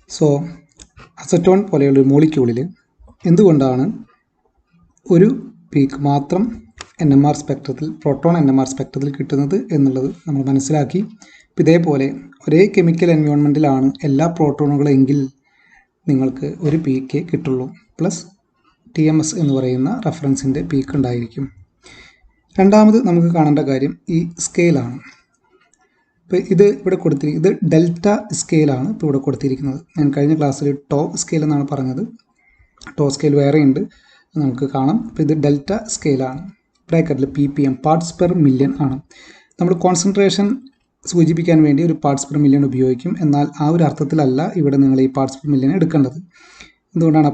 So acetone പോലെയുള്ളൊരു മോളിക്യൂളിൽ എന്തുകൊണ്ടാണ് ഒരു peak മാത്രം NMR സ്പെക്ട്രത്തിൽ, പ്രോട്ടോൺ NMR സ്പെക്ട്രത്തിൽ കിട്ടുന്നത് എന്നുള്ളത് നമ്മൾ മനസ്സിലാക്കി. ഇതേപോലെ ഒരേ കെമിക്കൽ എൻവയോൺമെൻറ്റിലാണ് എല്ലാ പ്രോട്ടോണുകളെങ്കിൽ നിങ്ങൾക്ക് ഒരു പീക്കേ കിട്ടുള്ളൂ, പ്ലസ് TMS എന്ന് പറയുന്ന റെഫറൻസിൻ്റെ പീക്ക് ഉണ്ടായിരിക്കും. രണ്ടാമത് നമുക്ക് കാണേണ്ട കാര്യം ഈ സ്കെയിലാണ്. ഇപ്പോൾ ഇത് ഇവിടെ കൊടുത്തിരിക്കുന്നത് ഡെൽറ്റ സ്കെയിലാണ് ഇപ്പോൾ ഇവിടെ കൊടുത്തിരിക്കുന്നത്. ഞാൻ കഴിഞ്ഞ ക്ലാസ്സിൽ ടോ സ്കെയിൽ എന്നാണ് പറഞ്ഞത്. ടോ സ്കെയിൽ വേറെയുണ്ട്, നമുക്ക് കാണാം. അപ്പോൾ ഇത് ഡെൽറ്റ സ്കെയിലാണ്. ബ്രാക്കറ്റിൽ ppm പാർട്സ് പെർ മില്യൺ ആണ്. നമ്മൾ കോൺസെൻട്രേഷൻ സൂചിപ്പിക്കാൻ വേണ്ടി ഒരു പാർട്സ് പെർ മില്യൺ ഉപയോഗിക്കും. എന്നാൽ ആ ഒരു അർത്ഥത്തിലല്ല ഇവിടെ നിങ്ങൾ ഈ പാർട്സ് പെർ മില്യൺ എടുക്കേണ്ടത്. എന്തുകൊണ്ടാണ്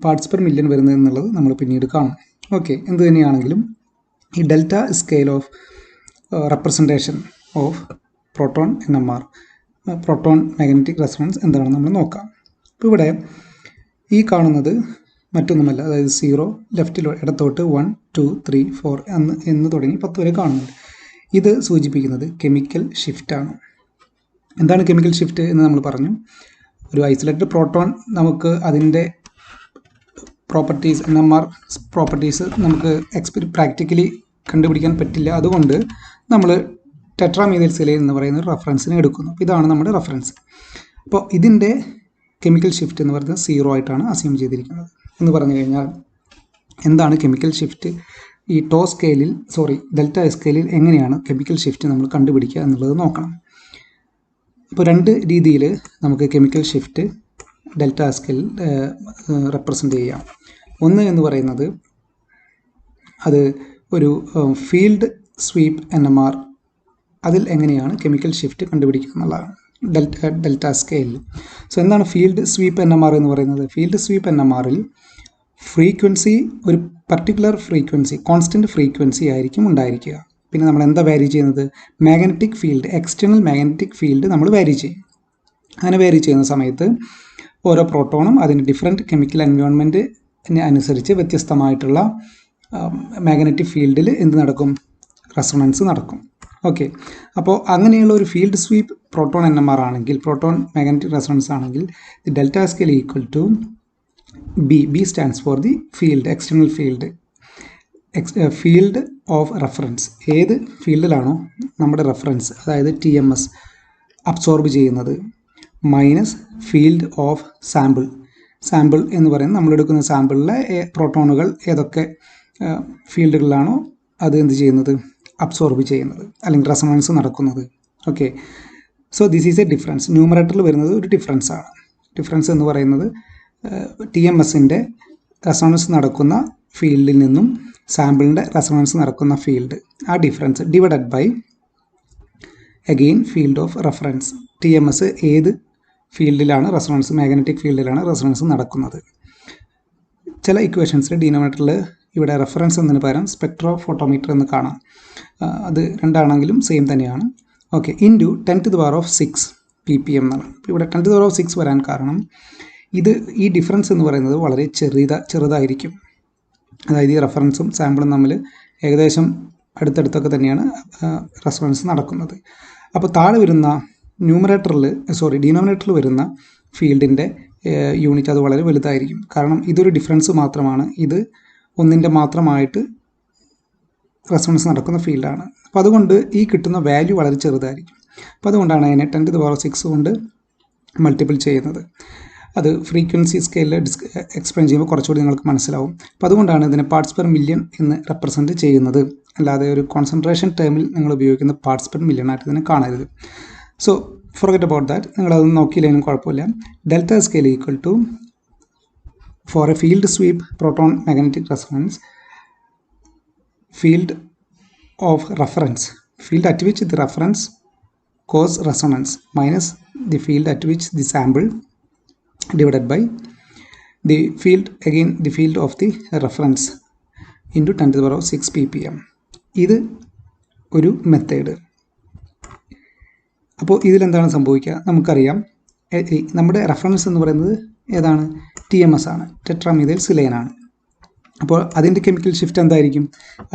പാർട്സ് പെർ മില്യൺ വരുന്നത് എന്നുള്ളത് നമ്മൾ പിന്നീട് കാണും. ഓക്കെ, എന്ത് തന്നെയാണെങ്കിലും ഈ delta scale of representation of proton NMR, proton magnetic resonance എന്താണെന്ന് നമ്മൾ നോക്കാം. അപ്പോൾ ഇവിടെ ഈ കാണുന്നത് മറ്റൊന്നുമല്ല, അതായത് 0 ലെഫ്റ്റിലോ ഇടത്തോട്ട് 1 2 3 4 എന്ന് തുടങ്ങി 10 വരെ കാണുന്നുണ്ട്. ഇത് സൂചിപ്പിക്കുന്നത് കെമിക്കൽ ഷിഫ്റ്റാണ്. എന്താണ് കെമിക്കൽ ഷിഫ്റ്റ് എന്ന് നമ്മൾ പറഞ്ഞു. ഒരു ഐസൊലേറ്റഡ് പ്രോട്ടോൺ നമുക്ക് അതിൻ്റെ പ്രോപ്പർട്ടീസ്, NMR പ്രോപ്പർട്ടീസ് നമുക്ക് പ്രാക്ടിക്കലി കണ്ടുപിടിക്കാൻ പറ്റില്ല. അതുകൊണ്ട് നമ്മൾ ടെട്രാമീഥൈൽ സെലൈൻ എന്ന് പറയുന്ന ഒരു റെഫറൻസിനെ എടുക്കുന്നു. അപ്പോൾ ഇതാണ് നമ്മുടെ റെഫറൻസ്. അപ്പോൾ ഇതിൻ്റെ കെമിക്കൽ ഷിഫ്റ്റ് എന്ന് പറയുന്നത് 0 ആയിട്ടാണ് അസ്യൂം ചെയ്തിരിക്കുന്നത്. എന്ന് പറഞ്ഞു കഴിഞ്ഞാൽ എന്താണ് കെമിക്കൽ ഷിഫ്റ്റ്? ഈ ഡെൽറ്റ സ്കെയിലിൽ എങ്ങനെയാണ് കെമിക്കൽ ഷിഫ്റ്റ് നമ്മൾ കണ്ടുപിടിക്കുക എന്നുള്ളത് നോക്കണം. അപ്പോൾ രണ്ട് രീതിയിൽ നമുക്ക് chemical shift delta scale represent ചെയ്യാം. ഒന്ന് എന്ന് പറയുന്നത് അത് ഒരു ഫീൽഡ് സ്വീപ്പ് NMR, അതിൽ എങ്ങനെയാണ് കെമിക്കൽ ഷിഫ്റ്റ് കണ്ടുപിടിക്കുക എന്നുള്ളതാണ് ഡെൽറ്റ സ്കെയിലിൽ. സോ എന്താണ് ഫീൽഡ് സ്വീപ്പ് NMR എന്ന് പറയുന്നത്? ഫീൽഡ് സ്വീപ്പ് NMRൽ ഫ്രീക്വൻസി ഒരു പർട്ടിക്കുലർ ഫ്രീക്വൻസി, കോൺസ്റ്റൻറ്റ് ഫ്രീക്വൻസി ആയിരിക്കും ഉണ്ടായിരിക്കുക. പിന്നെ നമ്മൾ എന്താ വാരി ചെയ്യുന്നത്? Magnetic field, external magnetic field നമ്മൾ വാരി ചെയ്യും. അങ്ങനെ വാരി ചെയ്യുന്ന സമയത്ത് ഓരോ പ്രോട്ടോണും അതിൻ്റെ ഡിഫറെൻറ്റ് കെമിക്കൽ എൻവയോൺമെൻറ്റിനെ അനുസരിച്ച് വ്യത്യസ്തമായിട്ടുള്ള മാഗ്നറ്റിക് ഫീൽഡിൽ എന്ത് നടക്കും? റെസൊണൻസ് നടക്കും. ഓക്കെ, അപ്പോൾ അങ്ങനെയുള്ള ഒരു ഫീൽഡ് സ്വീപ്പ് പ്രോട്ടോൺ NMR ആണെങ്കിൽ, പ്രോട്ടോൺ മാഗ്നറ്റിക് റെസൊണൻസ് ആണെങ്കിൽ, the delta scale equal to B stands for the field, external field, field of reference. ഏത് ഫീൽഡിലാണോ നമ്മുടെ റെഫറൻസ്, അതായത് TMS അബ്സോർബ് ചെയ്യുന്നത്, minus field of sample. Sample എന്ന് പറയുന്നത് നമ്മളെടുക്കുന്ന സാമ്പിളിലെ പ്രോട്ടോണുകൾ ഏതൊക്കെ ഫീൽഡുകളിലാണോ അത് എന്ത് ചെയ്യുന്നത്? അബ്സോർബ് ചെയ്യുന്നത്, അല്ലെങ്കിൽ റെസൊണൻസ് നടക്കുന്നത്. Okay, so this is A difference. ന്യൂമറേറ്ററിൽ വരുന്നത് ഒരു ഡിഫറൻസ് ആണ്. ഡിഫറൻസ് എന്ന് പറയുന്നത് TMSൻ്റെ റെസൊണൻസ് നടക്കുന്ന ഫീൽഡിൽ നിന്നും സാമ്പിളിൻ്റെ റെസൊണൻസ് നടക്കുന്ന ഫീൽഡ്, ആ difference divided by again field of reference. TMS ഏത് ഫീൽഡിലാണ് റെസൊണൻസ്, മാഗ്നറ്റിക് ഫീൽഡിലാണ് റെസൊണൻസ് നടക്കുന്നത്. ചില ഇക്വേഷൻസിൽ ഡിനോമിനേറ്ററിൽ ഇവിടെ റെഫറൻസ് എന്നതിന് പകരം സ്പെക്ട്രോഫോട്ടോമീറ്റർ എന്ന് കാണാം. അത് രണ്ടാണെങ്കിലും സെയിം തന്നെയാണ്. ഓക്കെ, ഇൻറ്റു 10⁻⁶ ppm എന്നാണ്. ഇപ്പോൾ ഇവിടെ 10⁻⁶ വരാൻ കാരണം ഈ ഡിഫറൻസ് എന്ന് പറയുന്നത് വളരെ ചെറുതായിരിക്കും. അതായത് ഈ റെഫറൻസും സാമ്പിളും തമ്മിൽ ഏകദേശം അടുത്തടുത്തൊക്കെ തന്നെയാണ് റെസൊണൻസ് നടക്കുന്നത്. അപ്പോൾ താഴെ വരുന്ന ഡിനോമിനേറ്ററിൽ വരുന്ന ഫീൽഡിൻ്റെ യൂണിറ്റ് അത് വളരെ വലുതായിരിക്കും. കാരണം ഇതൊരു ഡിഫറൻസ് മാത്രമാണ്, ഇത് ഒന്നിൻ്റെ മാത്രമായിട്ട് റെസൊണൻസ് നടക്കുന്ന ഫീൽഡാണ്. അപ്പോൾ അതുകൊണ്ട് ഈ കിട്ടുന്ന വാല്യൂ വളരെ ചെറുതായിരിക്കും. അപ്പോൾ അതുകൊണ്ടാണ് അതിനെ 10⁻⁶ കൊണ്ട് മൾട്ടിപ്പിൾ ചെയ്യുന്നത്. അത് ഫ്രീക്വൻസി സ്കെയിലിൽ എക്സ്പ്ലെയിൻ ചെയ്യുമ്പോൾ കുറച്ചുകൂടി നിങ്ങൾക്ക് മനസ്സിലാവും. അപ്പോൾ അതുകൊണ്ടാണ് ഇതിനെ പാർട്സ് പെർ മില്യൺ എന്ന് റെപ്രസെൻറ്റ് ചെയ്യുന്നത്. അല്ലാതെ ഒരു കോൺസെൻട്രേഷൻ ടേമിൽ നിങ്ങൾ ഉപയോഗിക്കുന്ന പാർട്സ് പെർ മില്യൺ ആയിട്ട് ഇതിനെ കാണരുത്. So forget about that. നിങ്ങളതൊന്നും നോക്കിയില്ലെങ്കിലും കുഴപ്പമില്ല. Delta scale equal to for a field sweep proton magnetic resonance, field of reference, field at which the reference cause resonance minus the field at which the sample divided by the field, again the field of the reference into 10⁻⁶ ppm. ഇത് ഒരു method. അപ്പോൾ ഇതിലെന്താണ് സംഭവിക്കുക? നമുക്കറിയാം നമ്മുടെ reference എന്ന് പറയുന്നത് ഏതാണ്? TMS ആണ്, ടെട്രാമീഥൈൽ സെലൈൻ ആണ്. അപ്പോൾ അതിൻ്റെ കെമിക്കൽ ഷിഫ്റ്റ് എന്തായിരിക്കും?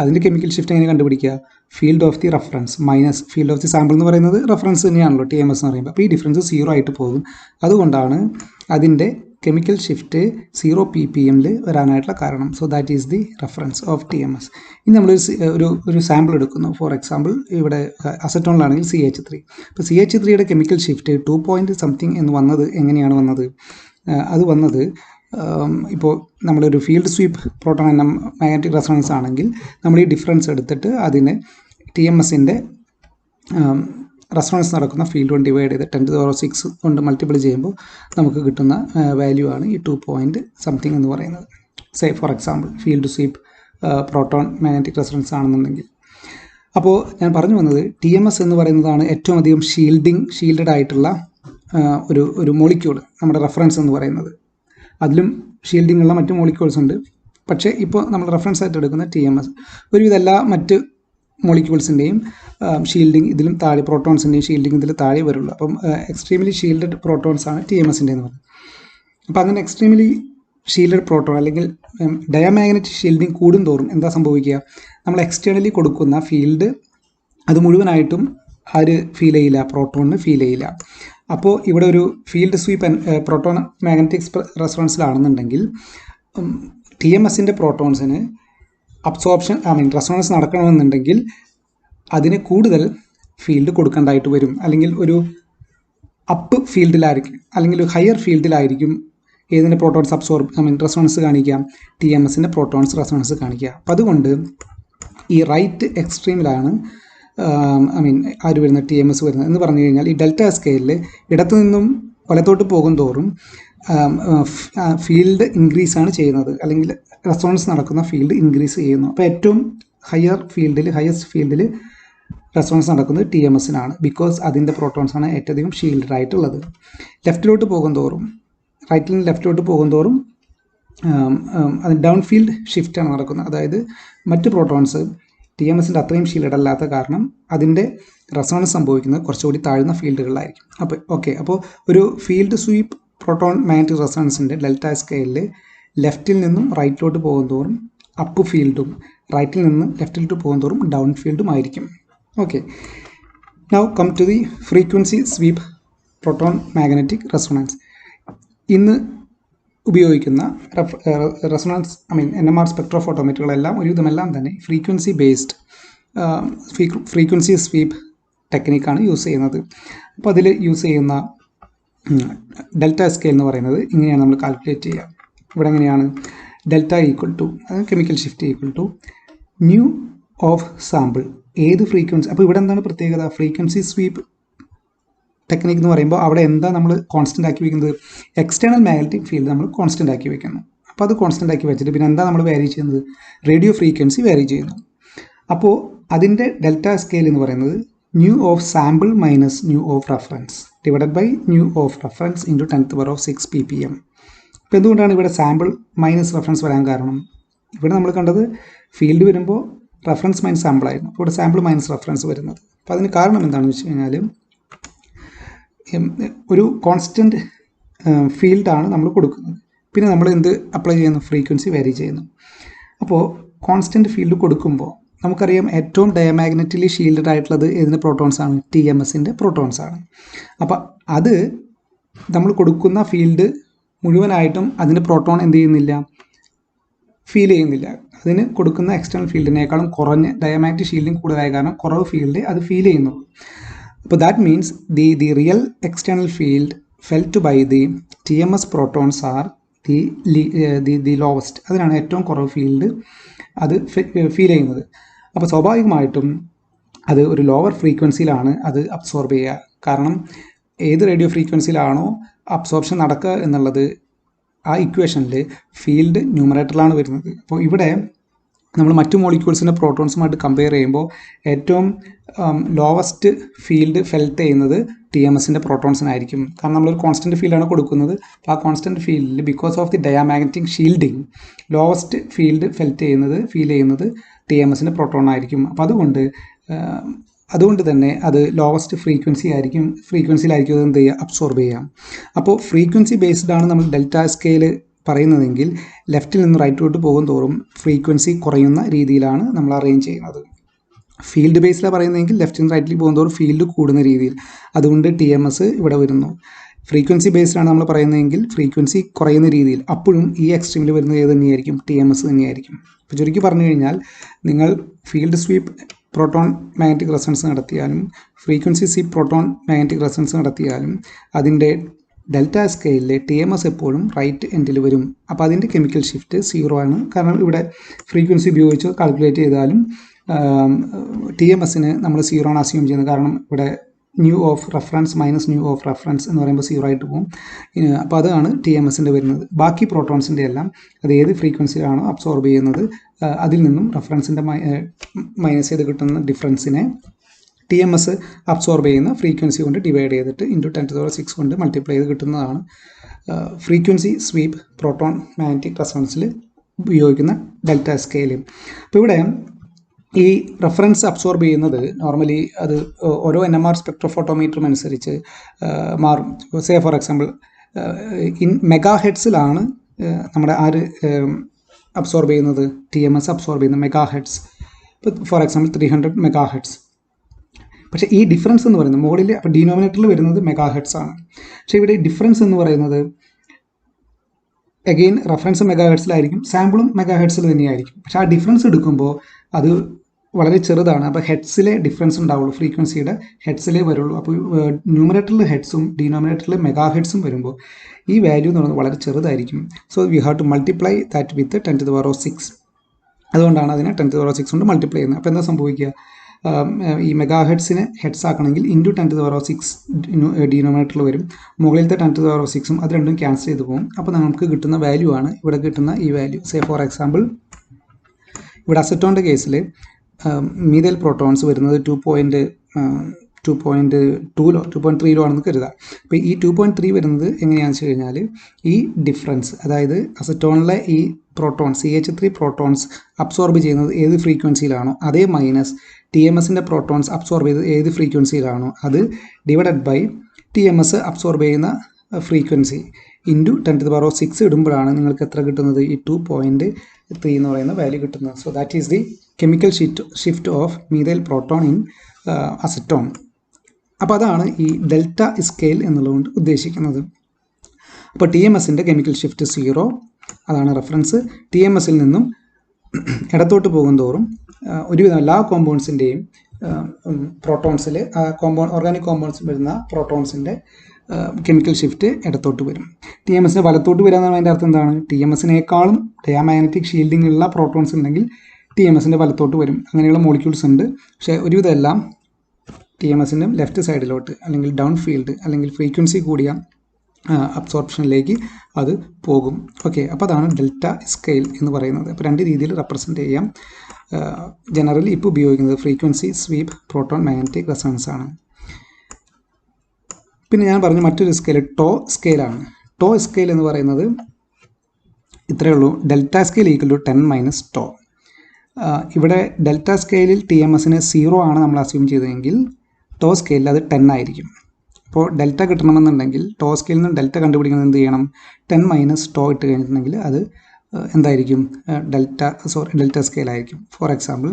അതിൻ്റെ കെമിക്കൽ ഷിഫ്റ്റ് എങ്ങനെ കണ്ടുപിടിക്കുക? Field of the reference minus field of the sample എന്ന് പറയുന്നത് റെഫറൻസ് തന്നെയാണല്ലോ TMS എന്ന് പറയുമ്പോൾ. അപ്പോൾ ഈ ഡിഫറൻസ് 0 ആയിട്ട് പോകും. അതുകൊണ്ടാണ് അതിൻ്റെ കെമിക്കൽ ഷിഫ്റ്റ് 0 ppm വരാനായിട്ടുള്ള കാരണം. So that is the reference of TMS. ഇനി നമ്മൾ ഒരു സാമ്പിൾ എടുക്കുന്നു. ഫോർ എക്സാമ്പിൾ ഇവിടെ അസറ്റോണിലാണെങ്കിൽ CH3. അപ്പോൾ CH3യുടെ കെമിക്കൽ ഷിഫ്റ്റ് 2 പോയിൻറ്റ് സംതിങ് എന്ന് വന്നത് എങ്ങനെയാണ് വന്നത്? അത് വന്നത് ഇപ്പോൾ നമ്മളൊരു field sweep proton magnetic resonance ആണെങ്കിൽ നമ്മൾ ഈ ഡിഫറൻസ് എടുത്തിട്ട് അതിനെ TMSൻ്റെ റെസൊണൻസ് നടക്കുന്ന ഫീൽഡ് കൊണ്ട് ഡിവൈഡ് ചെയ്ത് 10⁻⁶ കൊണ്ട് മൾട്ടിപ്പിൾ ചെയ്യുമ്പോൾ നമുക്ക് കിട്ടുന്ന വാല്യൂ ആണ് ഈ 2 പോയിൻറ്റ് സംതിങ് എന്ന് പറയുന്നത്. Say for example field sweep proton magnetic resonance ആണെന്നുണ്ടെങ്കിൽ. അപ്പോൾ ഞാൻ പറഞ്ഞു വന്നത് TMS എന്ന് പറയുന്നതാണ് ഏറ്റവും അധികം ഷീൽഡഡ് ആയിട്ടുള്ള ഒരു മോളിക്യൂൾ, നമ്മുടെ റെഫറൻസ് എന്ന് പറയുന്നത്. അതിലും ഷീൽഡിംഗ് ഉള്ള മറ്റ് മോളിക്യൂൾസ് ഉണ്ട്. പക്ഷേ ഇപ്പോൾ നമ്മൾ റെഫറൻസ് ആയിട്ട് എടുക്കുന്ന TMS. ഒരുവിധം എല്ലാ മറ്റ് മോളിക്യൂൾസിൻ്റെയും ഷീൽഡിംഗ് ഇതിലും താഴെ, പ്രോട്ടോൺസിൻ്റെയും ഷീൽഡിംഗ് ഇതിൽ താഴെ വരുള്ളൂ. അപ്പം എക്സ്ട്രീംലി ഷീൽഡഡ് പ്രോട്ടോൺസ് ആണ് TMSൻ്റെ എന്ന് പറയുന്നത്. അപ്പോൾ അങ്ങനെ എക്സ്ട്രീംലി ഷീൽഡഡ് പ്രോട്ടോൺ അല്ലെങ്കിൽ ഡയാമാഗ്നറ്റിക് ഷീൽഡിംഗ് കൂടുന്തോറും എന്താ സംഭവിക്കുക? നമ്മൾ എക്സ്റ്റേണലി കൊടുക്കുന്ന ഫീൽഡ് അത് മുഴുവനായിട്ടും ആര് ഫീൽ ചെയ്യില്ല? പ്രോട്ടോണിന് ഫീൽ ചെയ്യില്ല. അപ്പോൾ ഇവിടെ ഒരു ഫീൽഡ് സ്വീപ്പ് പ്രോട്ടോൺ മാഗ്നറ്റിക് റെസൊണൻസിലാണെന്നുണ്ടെങ്കിൽ TMSൻ്റെ പ്രോട്ടോൺസിന് അബ്സോർപ്ഷൻ റെസൊണൻസ് നടക്കണമെന്നുണ്ടെങ്കിൽ അതിന് കൂടുതൽ ഫീൽഡ് കൊടുക്കേണ്ടതായിട്ട് വരും. അല്ലെങ്കിൽ ഒരു അപ്പ് ഫീൽഡിലായിരിക്കും, അല്ലെങ്കിൽ ഒരു ഹയർ ഫീൽഡിലായിരിക്കും ഏതിൻ്റെ പ്രോട്ടോൺസ് റെസൊണൻസ് കാണിക്കാം? TMSൻ്റെ പ്രോട്ടോൺസ് റെസൊണൻസ് കാണിക്കുക. അപ്പം അതുകൊണ്ട് ഈ റൈറ്റ് എക്സ്ട്രീമിലാണ് ആര് വരുന്നത്? TMS വരുന്നത് എന്ന് പറഞ്ഞു കഴിഞ്ഞാൽ ഈ ഡെൽറ്റ സ്കെയിലിൽ ഇടത്തു നിന്നും വലത്തോട്ട് പോകും തോറും ഫീൽഡ് ഇൻക്രീസ് ആണ് ചെയ്യുന്നത്, അല്ലെങ്കിൽ റെസൊണൻസ് നടക്കുന്ന ഫീൽഡ് ഇൻക്രീസ് ചെയ്യുന്നു. അപ്പോൾ ഏറ്റവും ഹയസ്റ്റ് ഫീൽഡിൽ റെസൊണൻസ് നടക്കുന്നത് TMSനാണ്. ബിക്കോസ് അതിൻ്റെ പ്രോട്ടോൺസ് ആണ് ഏറ്റവും അധികം ഷീൽഡഡ് ആയിട്ടുള്ളത്. ലെഫ്റ്റിലോട്ട് പോകും തോറും, റൈറ്റിൽ നിന്ന് ലെഫ്റ്റിലോട്ട് പോകും തോറും അത് ഡൗൺ ഫീൽഡ് ഷിഫ്റ്റാണ് നടക്കുന്നത്. അതായത് മറ്റ് പ്രോട്ടോൺസ് TMSൻ്റെ അത്രയും ഷീൽഡ് അല്ലാത്ത കാരണം അതിൻ്റെ റെസൊണൻസ് സംഭവിക്കുന്നത് കുറച്ചുകൂടി താഴ്ന്ന ഫീൽഡുകളിലായിരിക്കും. അപ്പോൾ ഒരു ഫീൽഡ് സ്വീപ്പ് പ്രോട്ടോൺ മാഗ്നറ്റിക് റെസൊണൻസിൻ്റെ ഡെൽറ്റ സ്കെയിലിൽ ലെഫ്റ്റിൽ നിന്നും റൈറ്റിലോട്ട് പോകും തോറും അപ്പ് ഫീൽഡും, റൈറ്റിൽ നിന്ന് ലെഫ്റ്റിലോട്ട് പോകും തോറും ഡൗൺ ഫീൽഡും ആയിരിക്കും. Okay, now come to the frequency sweep proton magnetic resonance. ഇന്ന് ഉപയോഗിക്കുന്ന റെസൊണൻസ് NMR സ്പെക്ട്രോഫോട്ടോമീറ്ററുകളെല്ലാം ഒരുവിധമെല്ലാം തന്നെ ഫ്രീക്വൻസി ബേസ്ഡ് ഫ്രീക്വൻസി സ്വീപ്പ് ടെക്നിക്കാണ് യൂസ് ചെയ്യുന്നത്. അപ്പോൾ അതിൽ യൂസ് ചെയ്യുന്ന ഡെൽറ്റ സ്കെയിൽ എന്ന് പറയുന്നത് ഇങ്ങനെയാണ് നമ്മൾ കാൽക്കുലേറ്റ് ചെയ്യുക. ഇവിടെ എങ്ങനെയാണ്? Delta equal to chemical shift equal to nu of sample. ഏത് ഫ്രീക്വൻസി? അപ്പോൾ ഇവിടെ എന്താണ് പ്രത്യേകത? ഫ്രീക്വൻസി സ്വീപ്പ് ടെക്നിക്ക് എന്ന് പറയുമ്പോൾ അവിടെ എന്താ നമ്മൾ കോൺസ്റ്റൻ്റ് ആക്കി വയ്ക്കുന്നത്? എക്സ്റ്റേണൽ മാഗ്നറ്റിക് ഫീൽഡ് നമ്മൾ കോൺസ്റ്റൻ്റ് ആക്കി വയ്ക്കുന്നു. അപ്പോൾ അത് കോൺസ്റ്റൻ്റ് ആക്കി വെച്ചിട്ട് പിന്നെ എന്താ നമ്മൾ വാരി ചെയ്യുന്നത്? റേഡിയോ ഫ്രീക്വൻസി വാരി ചെയ്യുന്നു. അപ്പോൾ അതിൻ്റെ ഡെൽറ്റ സ്കെയിൽ എന്ന് പറയുന്നത് nu of sample minus nu of reference divided by nu of reference into 10⁻⁶ ppm. ഇപ്പോൾ എന്തുകൊണ്ടാണ് ഇവിടെ സാമ്പിൾ മൈനസ് റെഫറൻസ് വരാൻ കാരണം? ഇവിടെ നമ്മൾ കണ്ടത് ഫീൽഡ് വരുമ്പോൾ റെഫറൻസ് മൈനസ് സാമ്പിൾ ആയിരുന്നു. അപ്പോൾ ഇവിടെ സാമ്പിൾ മൈനസ് റെഫറൻസ് വരുന്നത്. അപ്പോൾ അതിന് കാരണം എന്താണെന്ന് വെച്ച് കഴിഞ്ഞാൽ ഒരു കോൺസ്റ്റൻറ്റ് ഫീൽഡാണ് നമ്മൾ കൊടുക്കുന്നത്. പിന്നെ നമ്മൾ എന്ത് അപ്ലൈ ചെയ്യുന്നു? ഫ്രീക്വൻസി വാരി ചെയ്യുന്നു. അപ്പോൾ കോൺസ്റ്റൻറ്റ് ഫീൽഡ് കൊടുക്കുമ്പോൾ നമുക്കറിയാം ഏറ്റവും ഡയമാഗ്നറ്റിക്കലി ഷീൽഡഡ് ആയിട്ടുള്ളത് ഏതിൻ്റെ പ്രോട്ടോൺസ് ആണ്? TMSൻ്റെ പ്രോട്ടോൺസ് ആണ്. അപ്പോൾ അത് നമ്മൾ കൊടുക്കുന്ന ഫീൽഡ് മുഴുവനായിട്ടും അതിൻ്റെ പ്രോട്ടോൺ എന്ത് ചെയ്യുന്നില്ല? ഫീൽ ചെയ്യുന്നില്ല. അതിന് കൊടുക്കുന്ന എക്സ്റ്റേണൽ ഫീൽഡിനേക്കാളും കുറഞ്ഞ ഡയമാഗ്നറ്റിക് ഷീൽഡിങ് കൂടുതലായ കാരണം കുറവ് ഫീൽഡ് അത് ഫീൽ ചെയ്യുന്നുള്ളൂ. അപ്പോൾ that means the real external field felt by the TMS protons are the lowest. അതിനാണ് ഏറ്റവും കുറവ് ഫീൽഡ് അത് ഫീൽ ചെയ്യുന്നത്. അപ്പോൾ സ്വാഭാവികമായിട്ടും അത് ഒരു ലോവർ ഫ്രീക്വൻസിയിലാണ് അത് അബ്സോർബ് ചെയ്യുക. കാരണം ഏത് റേഡിയോ ഫ്രീക്വൻസിയിലാണോ അബ്സോർപ്ഷൻ നടക്കുക എന്നുള്ളത് ആ ഇക്വേഷനിൽ ഫീൽഡ് ന്യൂമറേറ്ററിലാണ് വരുന്നത്. അപ്പോൾ ഇവിടെ നമ്മൾ മറ്റു മോളിക്യൂൾസിൻ്റെ പ്രോട്ടോൺസുമായിട്ട് കമ്പയർ ചെയ്യുമ്പോൾ ഏറ്റവും ലോവസ്റ്റ് ഫീൽഡ് ഫെൽറ്റ് ചെയ്യുന്നത് TMSൻ്റെ പ്രോട്ടോൺസിനായിരിക്കും. കാരണം നമ്മളൊരു കോൺസ്റ്റൻറ്റ് ഫീൽഡാണ് കൊടുക്കുന്നത്. അപ്പോൾ ആ കോൺസ്റ്റൻറ്റ് ഫീൽഡിൽ because of the diamagnetic shielding lowest field feel ചെയ്യുന്നത് TMSൻ്റെ പ്രോട്ടോൺ ആയിരിക്കും. അപ്പോൾ അതുകൊണ്ട് തന്നെ അത് ലോവസ്റ്റ് ഫ്രീക്വൻസിയിലായിരിക്കും അത് എന്ത് ചെയ്യുക? അബ്സോർബ് ചെയ്യാം. അപ്പോൾ ഫ്രീക്വൻസി ബേസ്ഡ് ആണ് നമ്മൾ ഡെൽറ്റ സ്കെയിൽ പറയുന്നതെങ്കിൽ ലെഫ്റ്റിൽ നിന്ന് റൈറ്റിലോട്ട് പോകും തോറും ഫ്രീക്വൻസി കുറയുന്ന രീതിയിലാണ് നമ്മൾ അറേഞ്ച് ചെയ്യുന്നത്. ഫീൽഡ് ബേസിലാണ് പറയുന്നതെങ്കിൽ ലെഫ്റ്റിനും റൈറ്റിൽ പോകുന്നതോറും ഫീൽഡ് കൂടുന്ന രീതിയിൽ, അതുകൊണ്ട് TMS ഇവിടെ വരുന്നു. ഫ്രീക്വൻസി ബേസ്ഡാണ് നമ്മൾ പറയുന്നതെങ്കിൽ ഫ്രീക്വൻസി കുറയുന്ന രീതിയിൽ, അപ്പോഴും ഈ എക്സ്ട്രീമിൽ വരുന്നത് ഏത് തന്നെയായിരിക്കും? TMS തന്നെയായിരിക്കും. അപ്പോൾ ചുരുക്കി പറഞ്ഞു കഴിഞ്ഞാൽ നിങ്ങൾ field sweep proton magnetic resonance നടത്തിയാലും frequency sweep proton magnetic resonance നടത്തിയാലും അതിൻ്റെ ഡെൽറ്റ സ്കെയിലിലെ TMS എപ്പോഴും റൈറ്റ് എൻഡിൽ വരും. അപ്പോൾ അതിൻ്റെ കെമിക്കൽ ഷിഫ്റ്റ് 0 ആണ്. കാരണം ഇവിടെ ഫ്രീക്വൻസി ഉപയോഗിച്ച് കാൽക്കുലേറ്റ് ചെയ്താലും TMSന് നമ്മൾ 0 ആണ് അസ്യൂം ചെയ്യുന്നത്. കാരണം ഇവിടെ new of reference minus nu of reference എന്ന് പറയുമ്പോൾ 0 ആയിട്ട് പോകും. അപ്പോൾ അതാണ് TMSൻ്റെ വരുന്നത്. ബാക്കി പ്രോട്ടോൺസിൻ്റെ എല്ലാം അത് ഏത് ഫ്രീക്വൻസിയിലാണോ അബ്സോർബ് ചെയ്യുന്നത് അതിൽ നിന്നും റെഫറൻസിൻ്റെ മൈനസ് ചെയ്ത് കിട്ടുന്ന ഡിഫറൻസിനെ TMS അബ്സോർബ് ചെയ്യുന്ന ഫ്രീക്വൻസി കൊണ്ട് ഡിവൈഡ് ചെയ്തിട്ട് ഇൻറ്റു 10⁶ കൊണ്ട് മൾട്ടിപ്ലൈ ചെയ്ത് കിട്ടുന്നതാണ് ഫ്രീക്വൻസി സ്വീപ്പ് പ്രോട്ടോൺ മാഗ്നറ്റിക് റെസൊണൻസിൽ ഉപയോഗിക്കുന്ന ഡെൽറ്റ സ്കെയിൽ. അപ്പോൾ ഇവിടെ ഈ റെഫറൻസ് അബ്സോർബ് ചെയ്യുന്നത് നോർമലി അത് ഓരോ NMR സ്പെക്ട്രോഫോട്ടോമീറ്ററും അനുസരിച്ച് മാറും. Say for example in mega ഹെഡ്സിലാണ് നമ്മുടെ അബ്സോർബ് ചെയ്യുന്നത്, TMS അബ്സോർബ് ചെയ്യുന്നത് മെഗാ ഹെഡ്സ്. ഇപ്പോൾ ഫോർ എക്സാമ്പിൾ 300 മെഗാ ഹെഡ്സ്. പക്ഷേ ഈ ഡിഫറൻസ് എന്ന് പറയുന്നത് മുകളിൽ അപ്പോൾ ഡിനോമിനേറ്ററിൽ വരുന്നത് മെഗാ ഹെഡ്സ് ആണ്. പക്ഷേ ഇവിടെ ഡിഫറൻസ് എന്ന് പറയുന്നത് അഗെയിൻ റെഫറൻസ് മെഗാ ഹെഡ്സിലായിരിക്കും, സാമ്പിളും മെഗാ ഹെഡ്സിൽ തന്നെയായിരിക്കും. പക്ഷേ ആ ഡിഫറൻസ് എടുക്കുമ്പോൾ അത് വളരെ ചെറുതാണ്. അപ്പോൾ ഹെഡ്സിലെ ഡിഫറൻസ് ഉണ്ടാവുള്ളൂ, ഫ്രീക്വൻസിയുടെ ഹെഡ്സിലേ വരുള്ളൂ. അപ്പോൾ ന്യൂമറേറ്ററിൽ ഹെഡ്സും ഡിനോമിനേറ്ററിൽ മെഗാ ഹെഡ്സും വരുമ്പോൾ ഈ വാല്യൂ എന്ന് പറയുന്നത് വളരെ ചെറുതായിരിക്കും. So we have to multiply that with 10⁶. അതുകൊണ്ടാണ് അതിനെ 10⁶ കൊണ്ട് മൾട്ടിപ്ലൈ ചെയ്യുന്നത്. അപ്പോൾ എന്താ സംഭവിക്കുക? ഈ മെഗാ ഹെഡ്സിനെ ഹെഡ്സ് ആക്കണമെങ്കിൽ ഇൻറ്റു 10⁶ ഡിനോമിനേറ്ററിൽ വരും. മുകളിലത്തെ 10⁶ അത് രണ്ടും ക്യാൻസൽ ചെയ്ത് പോകും. അപ്പോൾ നമുക്ക് കിട്ടുന്ന വാല്യൂ ആണ് ഇവിടെ കിട്ടുന്ന ഈ വാല്യൂ. സേ ഫോർ എക്സാമ്പിൾ ഇവിടെ അസറ്റോണിൻ്റെ കേസിൽ മീഥൈൽ പ്രോട്ടോൺസ് വരുന്നത് 2.3 ആണെന്ന് കരുതാം. അപ്പോൾ ഈ 2.3 വരുന്നത് എങ്ങനെയാണെന്ന് വെച്ച് കഴിഞ്ഞാൽ ഈ ഡിഫറൻസ്, അതായത് അസറ്റോണിലെ ഈ പ്രോട്ടോൺ CH3 പ്രോട്ടോൺസ് അബ്സോർബ് ചെയ്യുന്നത് ഏത് ഫ്രീക്വൻസിയിലാണോ അതേ മൈനസ് TMSൻ്റെ പ്രോട്ടോൺസ് അബ്സോർബ് ചെയ്തത് ഏത് ഫ്രീക്വൻസിയിലാണോ അത് ഡിവൈഡഡ് ബൈ TMS അബ്സോർബ് ചെയ്യുന്ന ഫ്രീക്വൻസി ഇൻറ്റു 10⁶ ഇടുമ്പോഴാണ് നിങ്ങൾക്ക് എത്ര കിട്ടുന്നത്? ഈ 2.3 എന്ന് പറയുന്ന വാല്യൂ കിട്ടുന്നത്. So that is the chemical shift of methyl proton in acetone. അപ്പോൾ അതാണ് ഈ ഡെൽറ്റ സ്കെയിൽ എന്നുള്ളതുകൊണ്ട് ഉദ്ദേശിക്കുന്നത്. അപ്പോൾ TMSൻ്റെ കെമിക്കൽ ഷിഫ്റ്റ് 0, അതാണ് റെഫറൻസ്. TMSൽ നിന്നും ഇടത്തോട്ട് പോകുന്തോറും ഒരുവിധം എല്ലാ കോമ്പൗണ്ട്സിൻ്റെയും പ്രോട്ടോൺസിൽ ഓർഗാനിക് കോമ്പൗണ്ട്സിൽ വരുന്ന പ്രോട്ടോൺസിൻ്റെ കെമിക്കൽ ഷിഫ്റ്റ് ഇടത്തോട്ട് വരും. TMSന് വലത്തോട്ട് വരിക എന്ന് അതിൻ്റെ അർത്ഥം എന്താണ്? TMSനേക്കാളും ഡയാമാഗ്നറ്റിക് ഷീൽഡിംഗ് ഉള്ള പ്രോട്ടോൺസ് ഉണ്ടെങ്കിൽ TMSൻ്റെ വലത്തോട്ട് വരും. അങ്ങനെയുള്ള മോളിക്യൂൾസ് ഉണ്ട്. പക്ഷേ ഒരുവിധം എല്ലാം TMSൻ്റെ ലെഫ്റ്റ് സൈഡിലോട്ട് അല്ലെങ്കിൽ ഡൗൺ ഫീൽഡ് അല്ലെങ്കിൽ ഫ്രീക്വൻസി കൂടിയ അബ്സോർപ്ഷനിലേക്ക് അത് പോകും. ഓക്കെ, അപ്പോൾ അതാണ് ഡെൽറ്റ സ്കെയിൽ എന്ന് പറയുന്നത്. അപ്പോൾ രണ്ട് രീതിയിൽ റെപ്രസെൻറ്റ് ചെയ്യാം. ജനറലി ഇപ്പോൾ ഉപയോഗിക്കുന്നത് frequency sweep proton magnetic resonance ആണ്. പിന്നെ ഞാൻ പറഞ്ഞ മറ്റൊരു സ്കെയിൽ ടോ സ്കെയിലാണ്. ടോ സ്കെയിൽ എന്ന് പറയുന്നത് ഇത്രയേ ഉള്ളൂ. Delta scale equal to 10 - tau. ഇവിടെ ഡെൽറ്റ സ്കെയിലിൽ TMSന് 0 ആണ് നമ്മൾ അസ്യൂം ചെയ്തതെങ്കിൽ ടോ സ്കെയിലിൽ അത് 10 ആയിരിക്കും. അപ്പോൾ ഡെൽറ്റ കിട്ടണമെന്നുണ്ടെങ്കിൽ ടോ സ്കെയിലിൽ നിന്ന് ഡെൽറ്റ കണ്ടുപിടിക്കുന്നത് എന്ത് ചെയ്യണം? 10 - ടോ ഇട്ട് കഴിഞ്ഞിട്ടുണ്ടെങ്കിൽ അത് എന്തായിരിക്കും? ഡെൽറ്റ സ്കെയിലായിരിക്കും. ഫോർ എക്സാമ്പിൾ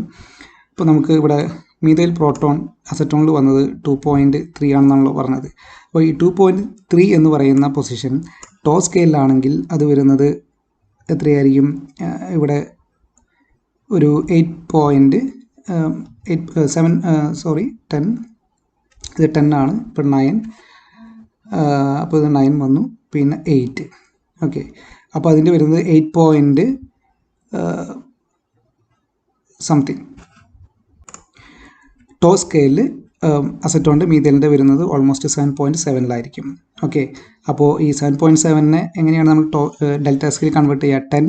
ഇപ്പോൾ നമുക്ക് ഇവിടെ മീഥൈൽ പ്രോട്ടോൺ അസറ്റോണിൽ വന്നത് 2.3 ആണെന്നാണല്ലോ പറഞ്ഞത്. അപ്പോൾ ഈ 2.3 എന്ന് പറയുന്ന പൊസിഷൻ ടോ സ്കെയിലാണെങ്കിൽ അത് വരുന്നത് എത്രയായിരിക്കും? ഇവിടെ ഒരു 10 ഇത് 10 ആണ്. ഇപ്പോൾ 9, അപ്പോൾ ഇത് 9 വന്നു, പിന്നെ 8. ഓക്കെ, അപ്പോൾ അതിൻ്റെ വരുന്നത് 8 സംതിങ്. ടോ സ്കെയിലിൽ അസറ്റോണിൻ്റെ മീഥൈലിൻ്റെ വരുന്നത് ഓൾമോസ്റ്റ് 7.7 ഓക്കെ, അപ്പോൾ ഈ 7.7നെ എങ്ങനെയാണ് നമ്മൾ ഡെൽറ്റ സ്കെയിൽ കൺവേർട്ട് ചെയ്യുക? 10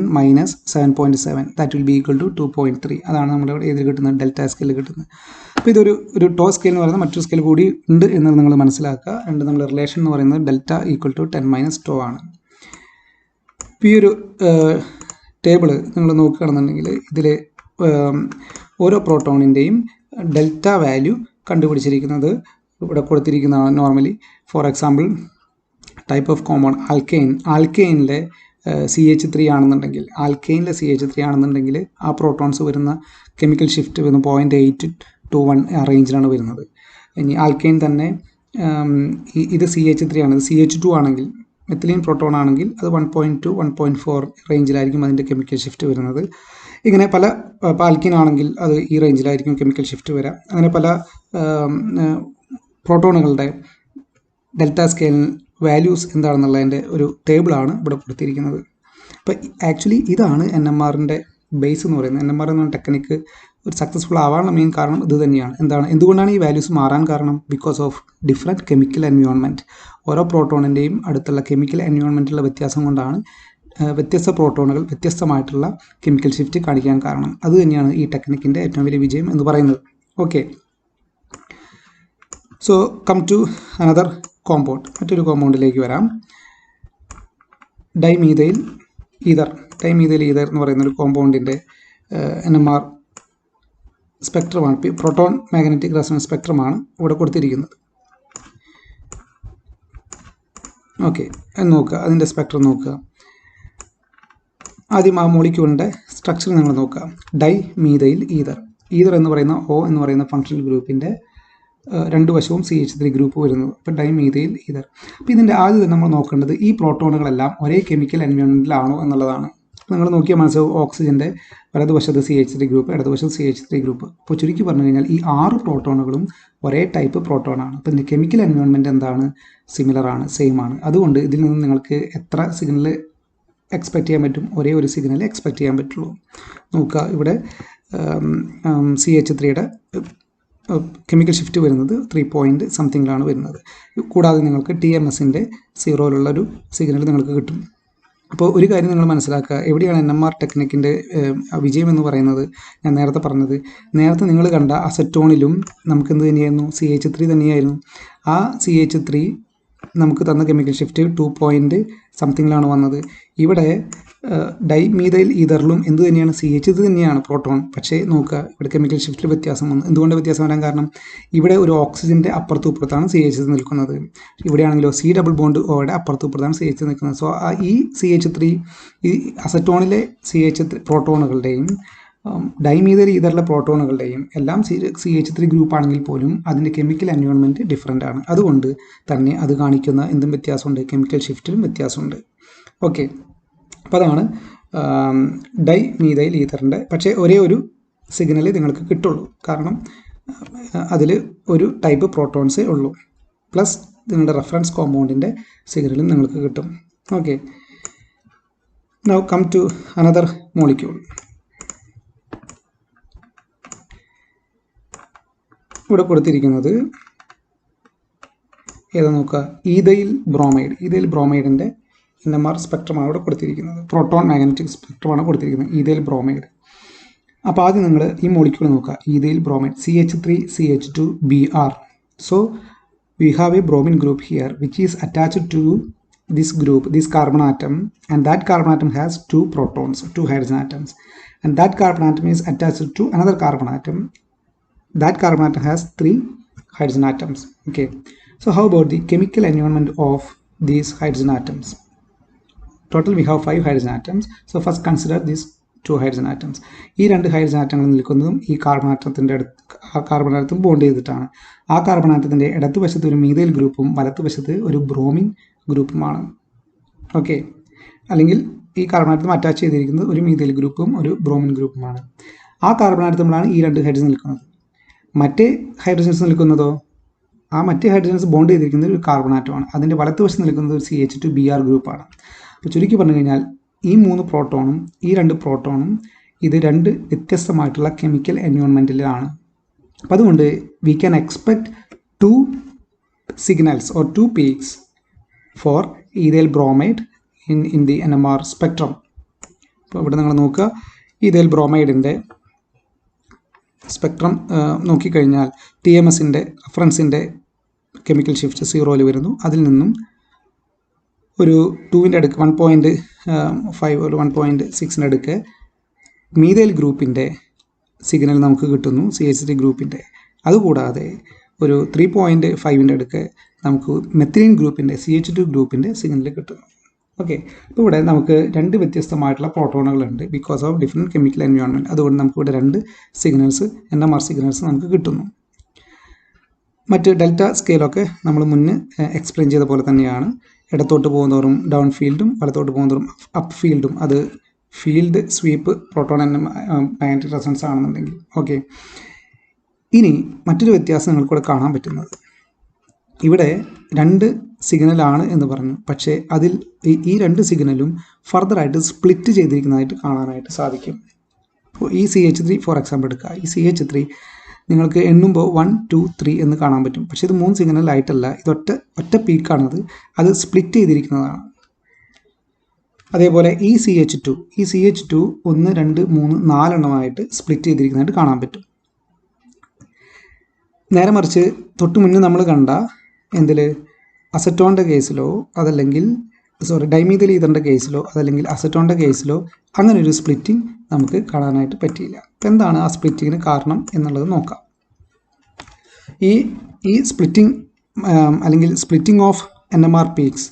- 7.7 that will be equal to 2.3. അതാണ് നമ്മുടെ ഇവിടെ ഇതിൽ കിട്ടുന്നത്, ഡെൽറ്റ സ്കെയിൽ കിട്ടുന്നത്. അപ്പോൾ ഇതൊരു ടോ സ്കെയിൽ എന്ന് പറയുന്നത് മറ്റൊരു സ്കെയിൽ കൂടി ഉണ്ട് എന്ന് നിങ്ങൾ മനസ്സിലാക്കുക. രണ്ട് നമ്മൾ റിലേഷൻ എന്ന് പറയുന്നത് ഡെൽറ്റ ഈക്വൽ ടു 10 - ടോ ആണ്. ഇപ്പോൾ ഈ ഒരു ടേബിൾ നിങ്ങൾ നോക്കുകയാണെന്നുണ്ടെങ്കിൽ ഇതിൽ ഓരോ പ്രോട്ടോണിൻ്റെയും ഡെൽറ്റ വാല്യൂ കണ്ടുപിടിച്ചിരിക്കുന്നത് ഇവിടെ കൊടുത്തിരിക്കുന്നതാണ്. Normally for example type of compound ആൽക്കെയിനിലെ CH3 ആണെന്നുണ്ടെങ്കിൽ ആ പ്രോട്ടോൺസ് വരുന്ന കെമിക്കൽ ഷിഫ്റ്റ് വരുന്ന 0.8 ടു 1 റേഞ്ചിലാണ് വരുന്നത്. ഇനി ആൽക്കൈൻ തന്നെ ഇത് CH3 ആണ്, ഇത് CH2 ആണെങ്കിൽ, മെത്തിലീൻ പ്രോട്ടോൺ ആണെങ്കിൽ അത് 1.2 1.4 റേഞ്ചിലായിരിക്കും അതിൻ്റെ കെമിക്കൽ ഷിഫ്റ്റ് വരുന്നത്. ഇങ്ങനെ പല ആൽക്കീൻ ആണെങ്കിൽ അത് ഈ റേഞ്ചിലായിരിക്കും കെമിക്കൽ ഷിഫ്റ്റ് വരാം. അങ്ങനെ പല പ്രോട്ടോണുകളുടെ ഡെൽറ്റ സ്കെയിൽ വാല്യൂസ് എന്താണെന്നുള്ളതിൻ്റെ ഒരു ടേബിളാണ് ഇവിടെ കൊടുത്തിരിക്കുന്നത്. അപ്പോൾ ആക്ച്വലി ഇതാണ് NMRൻ്റെ ബേസ് എന്ന് പറയുന്നത്. NMR എന്ന ടെക്നിക്ക് ഒരു സക്സസ്ഫുൾ ആവാനുള്ള മെയിൻ കാരണം ഇത് തന്നെയാണ്. എന്തുകൊണ്ടാണ് ഈ വാല്യൂസ് മാറാൻ കാരണം? Because of different chemical environment. ഓരോ പ്രോട്ടോണിൻ്റെയും അടുത്തുള്ള കെമിക്കൽ എൻവയോൺമെൻറ്റിലുള്ള വ്യത്യാസം കൊണ്ടാണ് വ്യത്യസ്ത പ്രോട്ടോണുകൾ വ്യത്യസ്തമായിട്ടുള്ള കെമിക്കൽ ഷിഫ്റ്റ് കാണിക്കാൻ കാരണം. അത് തന്നെയാണ് ഈ ടെക്നിക്കിൻ്റെ ഏറ്റവും വലിയ വിജയം എന്ന് പറയുന്നത്. Okay, so come to another compound. മറ്റൊരു കോമ്പൗണ്ടിലേക്ക് വരാം. Dimethyl ether. ഡൈമീഥൈൽ ഈതർ എന്ന് പറയുന്ന ഒരു കോമ്പൗണ്ടിൻ്റെ NMR സ്പെക്ട്രമാണ്, പ്രോട്ടോൺ മാഗ്നറ്റിക് റെസൊണൻസ് സ്പെക്ട്രമാണ് ഇവിടെ കൊടുത്തിരിക്കുന്നത്. ഓക്കെ, നോക്കുക, അതിൻ്റെ സ്പെക്ട്രം നോക്കുക. ആദ്യം ആ മോളിക്യൂളിൻ്റെ സ്ട്രക്ചർ നിങ്ങൾ നോക്കുക. Dimethyl ether. ഈതർ എന്ന് പറയുന്ന O എന്ന് പറയുന്ന ഫങ്ഷണൽ ഗ്രൂപ്പിൻ്റെ രണ്ട് വശവും CH3 ഗ്രൂപ്പ് വരുന്നത്. അപ്പോൾ ഡൈമീഥൈൽ ഈതർ. അപ്പോൾ ഇതിൻ്റെ ആദ്യം തന്നെ നമ്മൾ നോക്കേണ്ടത് ഈ പ്രോട്ടോണുകളെല്ലാം ഒരേ കെമിക്കൽ എൻവയോൺമെൻറ്റിലാണോ എന്നുള്ളതാണ്. നിങ്ങൾ നോക്കിയാൽ മനസ്സിലാവും, ഓക്സിജൻ്റെ വലതുവശത്ത് CH3 ഗ്രൂപ്പ്, ഇടതുവശത്ത് CH3 ഗ്രൂപ്പ്. അപ്പോൾ ചുരുക്കി പറഞ്ഞു കഴിഞ്ഞാൽ ഈ 6 പ്രോട്ടോണുകളും ഒരേ ടൈപ്പ് പ്രോട്ടോണാണ്. അപ്പോൾ ഇതിൻ്റെ കെമിക്കൽ എൻവയോൺമെൻറ്റ് എന്താണ്? സിമിലറാണ്, സെയിം ആണ്. അതുകൊണ്ട് ഇതിൽ നിന്ന് നിങ്ങൾക്ക് എത്ര സിഗ്നൽ എക്സ്പെക്റ്റ് ചെയ്യാൻ പറ്റും? ഒരേ ഒരു സിഗ്നൽ എക്സ്പെക്റ്റ് ചെയ്യാൻ പറ്റുള്ളൂ. നോക്കുക, ഇവിടെ CH3യുടെ കെമിക്കൽ ഷിഫ്റ്റ് വരുന്നത് 3 സംതിങ്ങിലാണ് വരുന്നത്. കൂടാതെ നിങ്ങൾക്ക് TMSൻ്റെ 0-ലുള്ളൊരു സിഗ്നൽ നിങ്ങൾക്ക് കിട്ടും. അപ്പോൾ ഒരു കാര്യം നിങ്ങൾ മനസ്സിലാക്കുക, എവിടെയാണ് NMR ടെക്നിക്കിൻ്റെ വിജയം എന്ന് പറയുന്നത്? ഞാൻ നേരത്തെ പറഞ്ഞത്, നേരത്തെ നിങ്ങൾ കണ്ട അസറ്റോണിലും നമുക്ക് എന്ത് തന്നെയായിരുന്നു? CH3 തന്നെയായിരുന്നു. ആ CH3 നമുക്ക് തന്ന കെമിക്കൽ ഷിഫ്റ്റ് 2 സംതിങ്ങിലാണ് വന്നത്. ഇവിടെ ഡൈമീഥൈൽ ഈതറിലും എന്ത് തന്നെയാണ്? CH3 തന്നെയാണ് പ്രോട്ടോൺ. പക്ഷേ നോക്കുക, ഇവിടെ കെമിക്കൽ ഷിഫ്റ്റിൽ വ്യത്യാസം വന്നു. എന്തുകൊണ്ട് വ്യത്യാസം വരാൻ കാരണം? ഇവിടെ ഒരു ഓക്സിജൻ്റെ അപ്പുറത്തും ഇപ്പുറത്താണ് CH3 നിൽക്കുന്നത്. ഇവിടെയാണെങ്കിലോ C ഡബിൾ ബോണ്ട് Oയുടെ അപ്പുറത്തും ഇപ്പുറത്താണ് CH3 നിൽക്കുന്നത്. സോ ഈ CH3, ഈ അസറ്റോണിലെ CH3 പ്രോട്ടോണുകളുടെയും ഡൈമീഥൈൽ ഈതറിലെ പ്രോട്ടോണുകളുടെയും എല്ലാം CH3 ഗ്രൂപ്പ് ആണെങ്കിൽ പോലും അതിൻ്റെ കെമിക്കൽ എൻവയോൺമെൻറ്റ് ഡിഫറെൻ്റ് ആണ്. അതുകൊണ്ട് തന്നെ അത് കാണിക്കുന്ന എന്തും വ്യത്യാസമുണ്ട്, കെമിക്കൽ ഷിഫ്റ്റിലും വ്യത്യാസമുണ്ട്. ഓക്കെ, അപ്പോൾ അതാണ് ഡൈമീഥൈൽ ഈതറിൻ്റെ. പക്ഷേ ഒരേ ഒരു സിഗ്നൽ നിങ്ങൾക്ക് കിട്ടുള്ളൂ, കാരണം അതിൽ ഒരു ടൈപ്പ് പ്രോട്ടോൺസേ ഉള്ളൂ. പ്ലസ് നിങ്ങളുടെ റെഫറൻസ് കോമ്പൗണ്ടിൻ്റെ സിഗ്നലും നിങ്ങൾക്ക് കിട്ടും. Okay, now come to another molecule. ഇവിടെ കൊടുത്തിരിക്കുന്നത് ഏതാ നോക്കുക? Ethyl bromide. ഈഥൈൽ ബ്രോമൈഡിൻ്റെ NMR സ്പെക്ട്രമാണ് ഇവിടെ കൊടുത്തിരിക്കുന്നത്. പ്രോട്ടോൺ മാഗ്നറ്റിക് സ്പെക്ട്രമാണ് കൊടുത്തിരിക്കുന്നത്, ഈഥൈൽ ബ്രോമൈഡ്. അപ്പോൾ ആദ്യം നിങ്ങൾ ഈ മോളിക്യൂൾ നോക്കുക. Ethyl bromide CH3CH2Br. So we have a bromine group here which is attached to this group, this carbon atom, and that carbon atom has 2 protons, 2 hydrogen atoms, and that carbon atom is attached to another carbon atom. That carbon atom has 3 hydrogen atoms. Okay, so how about the chemical environment of these hydrogen atoms? Total we have 5 hydrogen atoms. So first consider these 2 hydrogen atoms. ഈ 2 hydrogen ആറ്റങ്ങൾ നിൽക്കുന്നതും ഈ carbon ആറ്റത്തിൻ്റെ carbon atom bond ചെയ്തിട്ടാണ്. ആ carbon ആറ്റത്തിൻ്റെ ഇടതുവശത്ത് ഒരു methyl ഗ്രൂപ്പും വലത്തുവശത്ത് ഒരു ബ്രോമിൻ ഗ്രൂപ്പുമാണ്. ഓക്കെ, അല്ലെങ്കിൽ ഈ കാർബൺ ആറ്റം അറ്റാച്ച് ചെയ്തിരിക്കുന്നത് ഒരു മീഥൈൽ ഗ്രൂപ്പും ഒരു ബ്രോമിൻ ഗ്രൂപ്പുമാണ്. ആ കാർബൺ ആറ്റത്തിലാണ് ഈ 2 ഹൈഡ്രജൻ നിൽക്കുന്നത്. മറ്റേ ഹൈഡ്രജൻസ് നിൽക്കുന്നതോ? ആ മറ്റേ ഹൈഡ്രജൻസ് ബോണ്ട് ചെയ്തിരിക്കുന്നത് ഒരു കാർബൺ ആറ്റമാണ്. അതിൻ്റെ വലത്തുവശത്ത് നിൽക്കുന്നത് ഒരു CH2Br ഗ്രൂപ്പാണ്. അപ്പോൾ ചുരുക്കി പറഞ്ഞു കഴിഞ്ഞാൽ ഈ 3 പ്രോട്ടോണും ഈ 2 പ്രോട്ടോണും ഇത് 2 വ്യത്യസ്തമായിട്ടുള്ള കെമിക്കൽ എൻവയോൺമെൻറ്റിലാണ്. അപ്പോൾ അതുകൊണ്ട് we can expect 2 signals or 2 peaks for ethyl bromide in the NMR spectrum. അപ്പോൾ ഇവിടെ നിങ്ങൾ നോക്കുക, ഈഥൈൽ ബ്രോമൈഡിൻ്റെ സ്പെക്ട്രം നോക്കിക്കഴിഞ്ഞാൽ TMSൻ്റെ റഫറൻസിൻ്റെ കെമിക്കൽ ഷിഫ്റ്റ് 0-ൽ വരുന്നു. അതിൽ നിന്നും ഒരു 2ൻ്റെ അടുക്ക് 1.5 ഒരു 1.6ൻ്റെ അടുക്ക് മീഥൈൽ ഗ്രൂപ്പിൻ്റെ സിഗ്നൽ നമുക്ക് കിട്ടുന്നു, CH3 ഗ്രൂപ്പിൻ്റെ. അതുകൂടാതെ ഒരു 3.5ൻ്റെ അടുക്ക് നമുക്ക് മെത്തിലീൻ ഗ്രൂപ്പിൻ്റെ CH2 ഗ്രൂപ്പിൻ്റെ സിഗ്നൽ കിട്ടുന്നു. ഓക്കെ, അപ്പോൾ ഇവിടെ നമുക്ക് രണ്ട് വ്യത്യസ്തമായിട്ടുള്ള പ്രോട്ടോണുകളുണ്ട് because of different chemical environment. അതുകൊണ്ട് നമുക്കിവിടെ രണ്ട് സിഗ്നൽസ് NMR സിഗ്നൽസ് നമുക്ക് കിട്ടുന്നു. മറ്റ് ഡെൽറ്റ സ്കെയിലൊക്കെ നമ്മൾ മുന്നേ എക്സ്പ്ലെയിൻ ചെയ്ത പോലെ തന്നെയാണ്. ഇടത്തോട്ട് പോകുന്നതോറും ഡൗൺ ഫീൽഡും വലത്തോട്ട് പോകുന്നതോറും അപ്പ് ഫീൽഡും, അത് field sweep proton magnetic resonance ആണെന്നുണ്ടെങ്കിൽ. ഓക്കെ, ഇനി മറ്റൊരു വ്യത്യാസം നിങ്ങൾക്കിവിടെ കാണാൻ പറ്റുന്നത്, ഇവിടെ രണ്ട് സിഗ്നലാണ് എന്ന് പറഞ്ഞു, പക്ഷേ അതിൽ ഈ രണ്ട് സിഗ്നലും ഫർദറായിട്ട് സ്പ്ലിറ്റ് ചെയ്തിരിക്കുന്നതായിട്ട് കാണാനായിട്ട് സാധിക്കും. അപ്പോൾ ഈ CH3 ഫോർ എക്സാമ്പിൾ എടുക്കുക. ഈ CH3 നിങ്ങൾക്ക് എണ്ണുമ്പോൾ 1 2 3 എന്ന് കാണാൻ പറ്റും. പക്ഷേ ഇത് 3 സിഗ്നലായിട്ടല്ല, ഇത് ഒറ്റ പീക്കാണത്, അത് സ്പ്ലിറ്റ് ചെയ്തിരിക്കുന്നതാണ്. അതേപോലെ ഈ CH2 1 2 3 4 എണ്ണമായിട്ട് സ്പ്ലിറ്റ് ചെയ്തിരിക്കുന്നതായിട്ട് കാണാൻ പറ്റും. നേരെ മറിച്ച് തൊട്ട് മുന്നേ നമ്മൾ കണ്ട എന്തിൽ അസറ്റോണിൻ്റെ കേസിലോ അതല്ലെങ്കിൽ ഡൈമീഥൈൽ ഈഥറിൻ്റെ കേസിലോ അതല്ലെങ്കിൽ അസറ്റോണിൻ്റെ കേസിലോ അങ്ങനെ ഒരു സ്പ്ലിറ്റിംഗ് നമുക്ക് കാണാനായിട്ട് പറ്റിയില്ല. അപ്പോൾ എന്താണ് ആ സ്പ്ലിറ്റിങ്ങിന് കാരണം എന്നുള്ളത് നോക്കാം. ഈ സ്പ്ലിറ്റിംഗ് അല്ലെങ്കിൽ സ്പ്ലിറ്റിംഗ് ഓഫ് NMR പീക്സ്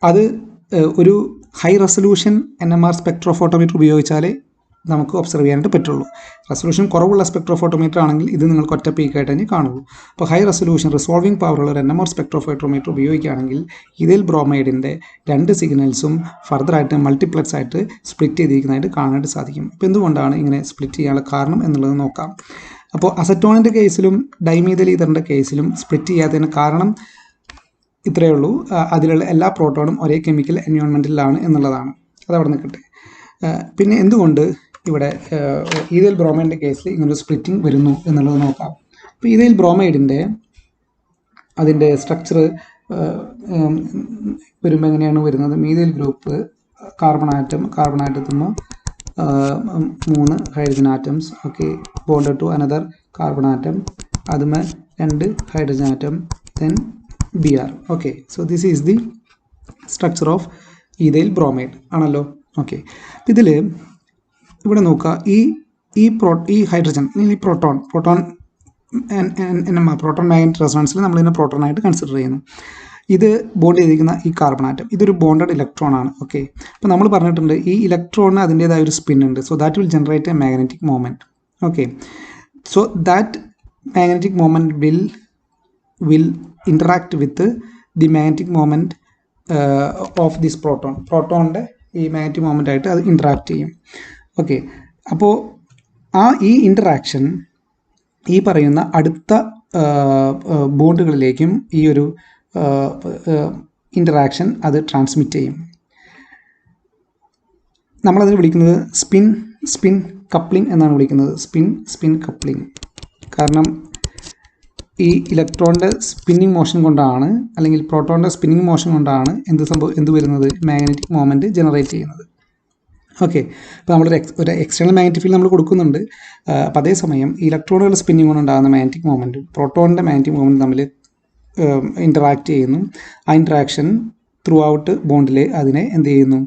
അത് ഒരു ഹൈ റെസൊല്യൂഷൻ NMR സ്പെക്ട്രോഫോട്ടോമീറ്റർ ഉപയോഗിച്ചാലേ നമുക്ക് ഒബ്സർവ് ചെയ്യാനായിട്ട് പറ്റുള്ളൂ. റെസൊല്യൂഷൻ കുറവുള്ള സ്പെക്ട്രോഫോട്ടോമീറ്റർ ആണെങ്കിൽ ഇത് നിങ്ങൾക്ക് ഒറ്റ പീക്കായിട്ട് തന്നെ കാണുള്ളൂ. അപ്പോൾ ഹൈ റെസൊല്യൂഷൻ റിസോൾവിംഗ് പവറുള്ള ഒരു NMR സ്പെക്ട്രോഫോട്ടോമീറ്റർ ഉപയോഗിക്കുകയാണെങ്കിൽ ഇതിൽ ബ്രോമൈഡിൻ്റെ രണ്ട് സിഗ്നൽസും ഫർദറായിട്ട് മൾട്ടിപ്ലക്സ് ആയിട്ട് സ്പ്ലിറ്റ് ചെയ്തിരിക്കുന്നതായിട്ട് കാണാനായിട്ട് സാധിക്കും. അപ്പോൾ എന്തുകൊണ്ടാണ് ഇങ്ങനെ സ്പ്ലിറ്റ് ചെയ്യാനുള്ള കാരണം എന്നുള്ളത് നോക്കാം. അപ്പോൾ അസറ്റോണിൻ്റെ കേസിലും ഡൈമീഥൈൽ ഈഥറിൻ്റെ കേസിലും സ്പ്ലിറ്റ് ചെയ്യാത്തതിന് കാരണം ഇത്രയേ ഉള്ളൂ, അതിലുള്ള എല്ലാ പ്രോട്ടോണും ഒരേ കെമിക്കൽ എൻവയോൺമെൻറ്റിലാണ് എന്നുള്ളതാണ്. അതവിടെ നിൽക്കട്ടെ. പിന്നെ എന്തുകൊണ്ട് ഇവിടെ ഈഥൈൽ ബ്രോമൈഡിൻ്റെ കേസിൽ ഇങ്ങനൊരു സ്പ്ലിറ്റിംഗ് വരുന്നു എന്നുള്ളത് നോക്കാം. അപ്പോൾ ഈഥൈൽ ബ്രോമൈഡിൻ്റെ അതിൻ്റെ സ്ട്രക്ചർ വരുമ്പോൾ എങ്ങനെയാണ് വരുന്നത്? മീഥൈൽ ഗ്രൂപ്പ് കാർബൺ ആറ്റത്തുമ്പോൾ 3 hydrogen atoms. Okay, bonded to another carbon atom, അതുമേ 2 hydrogen atom, then Br. Okay, so this is the structure of ethyl bromide ആണല്ലോ. ഓക്കെ, ഇതിൽ ഇവിടെ നോക്കുക, ഈ ഹൈഡ്രജൻ ഈ പ്രോട്ടോൺ മാഗ്നറ്റിക് റെസൊണൻസിൽ നമ്മളിതിനെ പ്രോട്ടോണായിട്ട് കൺസിഡർ ചെയ്യുന്നു. ഇത് ബോണ്ട് ചെയ്തിരിക്കുന്ന ഈ കാർബൺ ആറ്റം ഇതൊരു ബോണ്ടഡ് ഇലക്ട്രോൺ ആണ്. ഓക്കെ, അപ്പോൾ നമ്മൾ പറഞ്ഞിട്ടുണ്ട് ഈ ഇലക്ട്രോണിന് അതിൻ്റേതായ ഒരു സ്പിൻ ഉണ്ട്. So that will generate A magnetic moment. Okay, so that magnetic moment will interact with the magnetic moment of this പ്രോട്ടോണിൻ്റെ ഈ മാഗ്നറ്റിക് മൊമെൻ്റ് ആയിട്ട് അത് ഇൻട്രാക്ട് ചെയ്യും. ഓക്കെ, അപ്പോൾ ഈ ഇൻറ്ററാക്ഷൻ ഈ പറയുന്ന അടുത്ത ബോണ്ടുകളിലേക്കും ഈ ഒരു ഇൻറ്ററാക്ഷൻ അത് ട്രാൻസ്മിറ്റ് ചെയ്യും. നമ്മളതിന് വിളിക്കുന്നത് സ്പിൻ കപ്ലിംഗ് എന്നാണ് വിളിക്കുന്നത്. Spin coupling. കാരണം ഈ ഇലക്ട്രോണിൻ്റെ സ്പിന്നിങ് മോഷൻ കൊണ്ടാണ് അല്ലെങ്കിൽ പ്രോട്ടോണിൻ്റെ സ്പിന്നിങ് മോഷൻ കൊണ്ടാണ് എന്ത് വരുന്നത്? മാഗ്നറ്റിക് മൊമെൻറ്റ് ജനറേറ്റ് ചെയ്യുന്നത്. ഓക്കെ, അപ്പോൾ ഒരു എക്സ്റ്റേണൽ മാഗ്നറ്റിക് ഫീൽഡ് നമ്മൾ കൊടുക്കുന്നുണ്ട്. അപ്പോൾ അതേസമയം ഇലക്ട്രോണുകളുടെ സ്പിന്നിങ് കൊണ്ടുണ്ടാകുന്ന മാഗ്നറ്റിക് മൊമെൻറ്റ് പ്രോട്ടോണിൻ്റെ മാഗ്നറ്റിക് മൊമെൻറ്റ് തമ്മിൽ ഇൻറ്ററാക്ട് ചെയ്യുന്നു. ആ ഇൻറ്ററാക്ഷൻ ത്രൂ ഔട്ട് ബോണ്ടിൽ അതിനെ എന്ത് ചെയ്യുന്നു?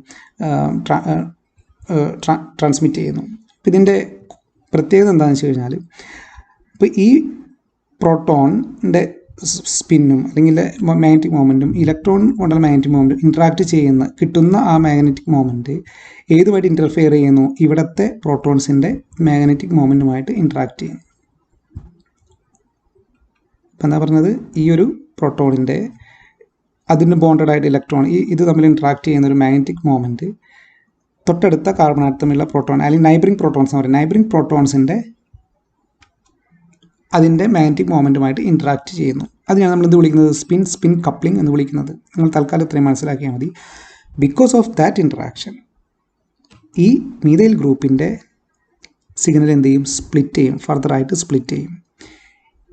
ട്രാൻസ്മിറ്റ് ചെയ്യുന്നു. അപ്പോൾ ഇതിൻ്റെ പ്രത്യേകത എന്താണെന്ന് വെച്ച് കഴിഞ്ഞാൽ, ഇപ്പോൾ ഈ പ്രോട്ടോണിൻ്റെ സ്പിന്നും അല്ലെങ്കിൽ മാഗ്നറ്റിക് മൊമെൻറ്റും ഇലക്ട്രോൺ കൊണ്ടുള്ള മാഗ്നറ്റിക് മൊമെൻറ്റും ഇൻട്രാക്ട് കിട്ടുന്ന ആ മാഗ്നറ്റിക് മൊമെൻറ്റ് ഏതുമായിട്ട് ഇൻ്റർഫിയർ ചെയ്യുന്നു? ഇവിടുത്തെ പ്രോട്ടോൺസിൻ്റെ മാഗ്നറ്റിക് മൊമെൻറ്റുമായിട്ട് ഇൻട്രാക്ട് ചെയ്യുന്നു. ഇപ്പം എന്താ പറഞ്ഞത്? ഈ ഒരു പ്രോട്ടോണിൻ്റെ അതിന് ബോണ്ടഡ് ആയിട്ട് ഇലക്ട്രോൺ ഇത് തമ്മിൽ ഇൻട്രാക്ട് ചെയ്യുന്ന ഒരു മാഗ്നറ്റിക് മൊമെൻറ്റ് തൊട്ടടുത്ത കാർബൺ ആറ്റമുള്ള പ്രോട്ടോൺ അല്ലെങ്കിൽ നൈബറിംഗ് പ്രോട്ടോൺസ് എന്ന് പറയും. നൈബറിംഗ് പ്രോട്ടോൺസിൻ്റെ അതിൻ്റെ മാഗ്നറ്റിക് മൊമെൻറ്റുമായിട്ട് ഇൻട്രാക്ട് ചെയ്യുന്നു. അതിനാണ് നമ്മൾ എന്ത് വിളിക്കുന്നത്? സ്പിൻ കപ്ലിംഗ് എന്ന് വിളിക്കുന്നത്. നിങ്ങൾ തൽക്കാലം ഇത്രയും മനസ്സിലാക്കിയാൽ മതി. ബിക്കോസ് ഓഫ് ദാറ്റ് ഇൻട്രാക്ഷൻ ഈ മീഥൈൽ ഗ്രൂപ്പിൻ്റെ സിഗ്നൽ എന്ത് ചെയ്യും? സ്പ്ലിറ്റ് ചെയ്യും, ഫർദറായിട്ട് സ്പ്ലിറ്റ് ചെയ്യും.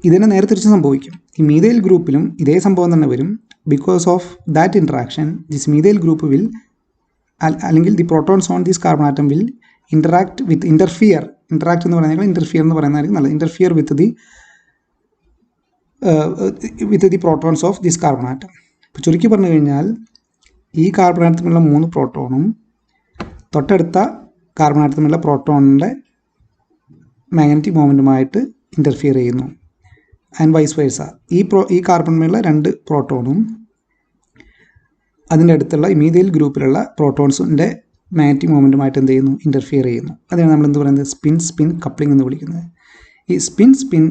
ഇതിനെ നേരെ തിരിച്ച് സംഭവിക്കും. ഈ മീഥൈൽ ഗ്രൂപ്പിലും ഇതേ സംഭവം തന്നെ വരും. Because of that interaction this methyl group will അല്ലെങ്കിൽ the protons on this carbon atom will interfere എന്ന് പറയുന്നത് ഇന്റർഫിയർ എന്ന് പറയുന്നതായിരിക്കും നല്ലത്. Interfere with the protons of this carbon atom. ഇപ്പോൾ ചുരുക്കി പറഞ്ഞു കഴിഞ്ഞാൽ ഈ കാർബൺ ആറ്റത്തിലുള്ള 3 പ്രോട്ടോണും തൊട്ടടുത്ത കാർബൺ ആറ്റത്തിലുള്ള പ്രോട്ടോണിൻ്റെ മാഗ്നറ്റിക് മൊമെൻറ്റുമായിട്ട് ഇൻ്റർഫിയർ ചെയ്യുന്നു. ആൻഡ് വൈസ് വേഴ്സ ഈ കാർബണിലുള്ള 2 പ്രോട്ടോണും അതിൻ്റെ അടുത്തുള്ള ഇമീഡിയൽ ഗ്രൂപ്പിലുള്ള പ്രോട്ടോൺസിൻ്റെ മാഗ്നറ്റിക് മൊമെൻറ്റുമായിട്ട് എന്ത് ചെയ്യുന്നു, ഇൻ്റർഫിയർ ചെയ്യുന്നു. അതിനാണ് നമ്മൾ എന്ത് പറയുന്നത്, സ്പിൻ സ്പിൻ കപ്ലിംഗ് എന്ന് വിളിക്കുന്നത്. ഈ സ്പിൻ സ്പിൻ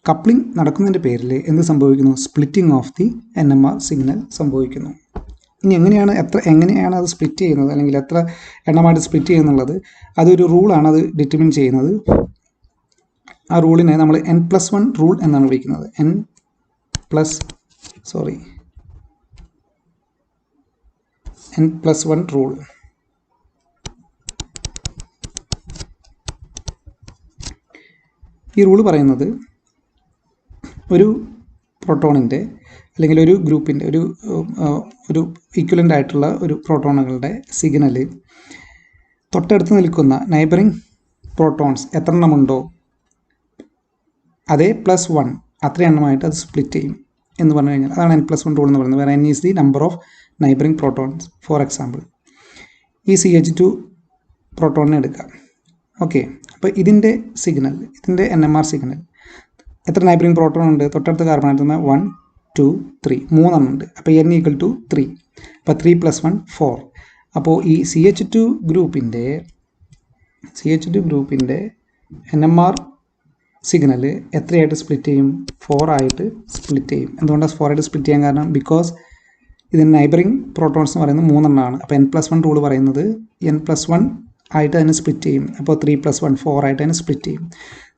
കപ്ലിംഗ് നടക്കുന്നതിൻ്റെ പേരിൽ എന്ത് സംഭവിക്കുന്നു, splitting of the NMR signal സംഭവിക്കുന്നു. ഇനി എങ്ങനെയാണ് അത് സ്പ്ലിറ്റ് ചെയ്യുന്നത്, അല്ലെങ്കിൽ എത്ര എണ്ണമായിട്ട് സ്പ്ലിറ്റ് ചെയ്യുന്നുള്ളത്, അതൊരു റൂളാണ് അത് ഡിറ്റർമിൻ ചെയ്യുന്നത്. ആ റൂളിനെ നമ്മൾ N+1 റൂൾ എന്നാണ് വിളിക്കുന്നത്. N+1 rule. ഈ റൂൾ പറയുന്നത് ഒരു പ്രോട്ടോണിൻ്റെ അല്ലെങ്കിൽ ഒരു ഗ്രൂപ്പിൻ്റെ ഒരു ഈക്വലൻ്റ് ആയിട്ടുള്ള ഒരു പ്രോട്ടോണുകളുടെ സിഗ്നൽ തൊട്ടടുത്ത് നിൽക്കുന്ന നൈബറിങ് പ്രോട്ടോൺസ് എത്ര എണ്ണമുണ്ടോ അതേ +1 അത്ര എണ്ണമായിട്ട് അത് സ്പ്ലിറ്റ് ചെയ്യും എന്ന് പറഞ്ഞു കഴിഞ്ഞാൽ അതാണ് N+1 റൂൾ എന്ന് പറയുന്നത്. വേറെ N is the number of neighbouring protons. For example ഈ CH2 പ്രോട്ടോണിനെ എടുക്കാം. ഓക്കെ, അപ്പോൾ ഇതിൻ്റെ NMR സിഗ്നൽ എത്ര നൈബറിങ് പ്രോട്ടോൺ ഉണ്ട്, തൊട്ടടുത്ത കാർബൺ ആറ്റം 1 2 3 3 ഉണ്ട്. അപ്പോൾ N = 3. അപ്പോൾ 3 + 1 4. അപ്പോൾ ഈ CH2 ഗ്രൂപ്പിൻ്റെ NMR സിഗ്നൽ എത്രയായിട്ട് സ്പ്ലിറ്റ് ചെയ്യും, 4 ആയിട്ട് സ്പ്ലിറ്റ് ചെയ്യും. എന്തുകൊണ്ടാണ് 4 ആയിട്ട് സ്പ്ലിറ്റ് ചെയ്യാൻ കാരണം, ബിക്കോസ് ഇതിന് നൈബറിങ് പ്രോട്ടോൺസ് എന്ന് പറയുന്നത് 3 എണ്ണമാണ്. അപ്പോൾ N+1 റൂൾ പറയുന്നത് N+1 ആയിട്ട് അതിനെ സ്പ്ലിറ്റ് ചെയ്യും. അപ്പോൾ 3 + 1 4 ആയിട്ട് അതിനെ സ്പ്ലിറ്റ് ചെയ്യും.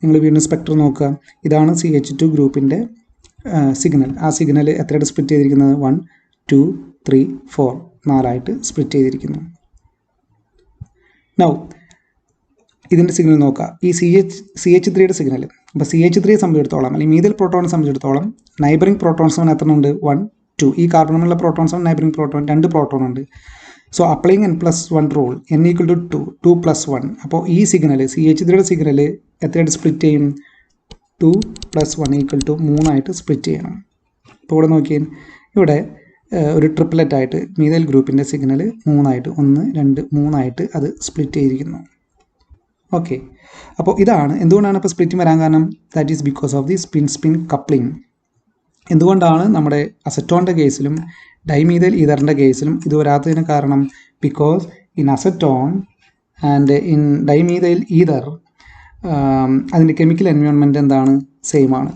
നിങ്ങൾ വീണ്ടും സ്പെക്ട്രം നോക്കുക. ഇതാണ് CH2 ഗ്രൂപ്പിൻ്റെ സിഗ്നൽ. ആ സിഗ്നൽ എത്രയായിട്ട് സ്പ്ലിറ്റ് ചെയ്തിരിക്കുന്നത്, 1 2 3 4 4ആയിട്ട് സ്പ്ലിറ്റ് ചെയ്തിരിക്കുന്നു. നൗ ഇതിൻ്റെ സിഗ്നൽ നോക്കുക. ഈ CH3യുടെ സിഗ്നൽ, അപ്പോൾ CH3യെ സംബന്ധിച്ചിടത്തോളം അല്ലെങ്കിൽ മീഥൈൽ പ്രോട്ടോണിനെ സംബന്ധിച്ചിടത്തോളം നൈബറിങ് പ്രോട്ടോൺസ് എത്ര ഉണ്ട്, 1 2. ഈ കാർബണിലുള്ള പ്രോട്ടോൺസാണ് നൈബറിങ് പ്രോട്ടോൺ, 2 പ്രോട്ടോൺ ഉണ്ട്. So applying N+1 rule, N = 2 2 + 1. അപ്പോൾ ഈ സിഗ്നൽ CH3യുടെ സിഗ്നൽ എത്രയായിട്ട് സ്പ്ലിറ്റ് ചെയ്യും, 2 + 1 = 3 ആയിട്ട് സ്പ്ലിറ്റ് ചെയ്യണം. അപ്പോൾ ഇവിടെ നോക്കിയാൽ ഇവിടെ ഒരു ട്രിപ്ലറ്റ് ആയിട്ട് മീഥൈൽ ഗ്രൂപ്പിൻ്റെ സിഗ്നൽ 3 ആയിട്ട് 1 2 3 ആയിട്ട് അത് സ്പ്ലിറ്റ് ചെയ്തിരിക്കുന്നു. ഓക്കെ, അപ്പോൾ ഇതാണ് എന്തുകൊണ്ടാണ് ഇപ്പോൾ സ്പ്ലിറ്റിംഗ് വരാൻ കാരണം, that is because of the spin coupling. എന്തുകൊണ്ടാണ് നമ്മുടെ അസറ്റോണിൻ്റെ കേസിലും ഡൈമീഥൈൽ ഈതറിൻ്റെ കേസിലും ഇത് വരാത്തതിന് കാരണം, because in acetone and in dimethyl ether അതിൻ്റെ കെമിക്കൽ എൻവയോൺമെൻറ്റ് എന്താണ്, സെയിം ആണ്.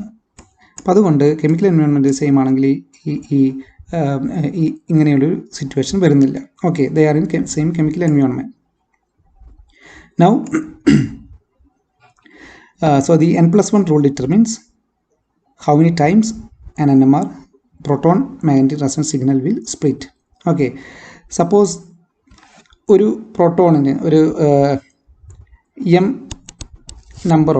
അപ്പം അതുകൊണ്ട് കെമിക്കൽ എൻവയോൺമെൻറ്റ് സെയിം ആണെങ്കിൽ ഈ ഇങ്ങനെയുള്ളൊരു സിറ്റുവേഷൻ വരുന്നില്ല. Okay, they are in same chemical environment. Now so the N+1 rule determines how many times an NMR proton magnetic resonance signal will split. Okay, suppose ഒരു പ്രോട്ടോണിന് ഒരു m number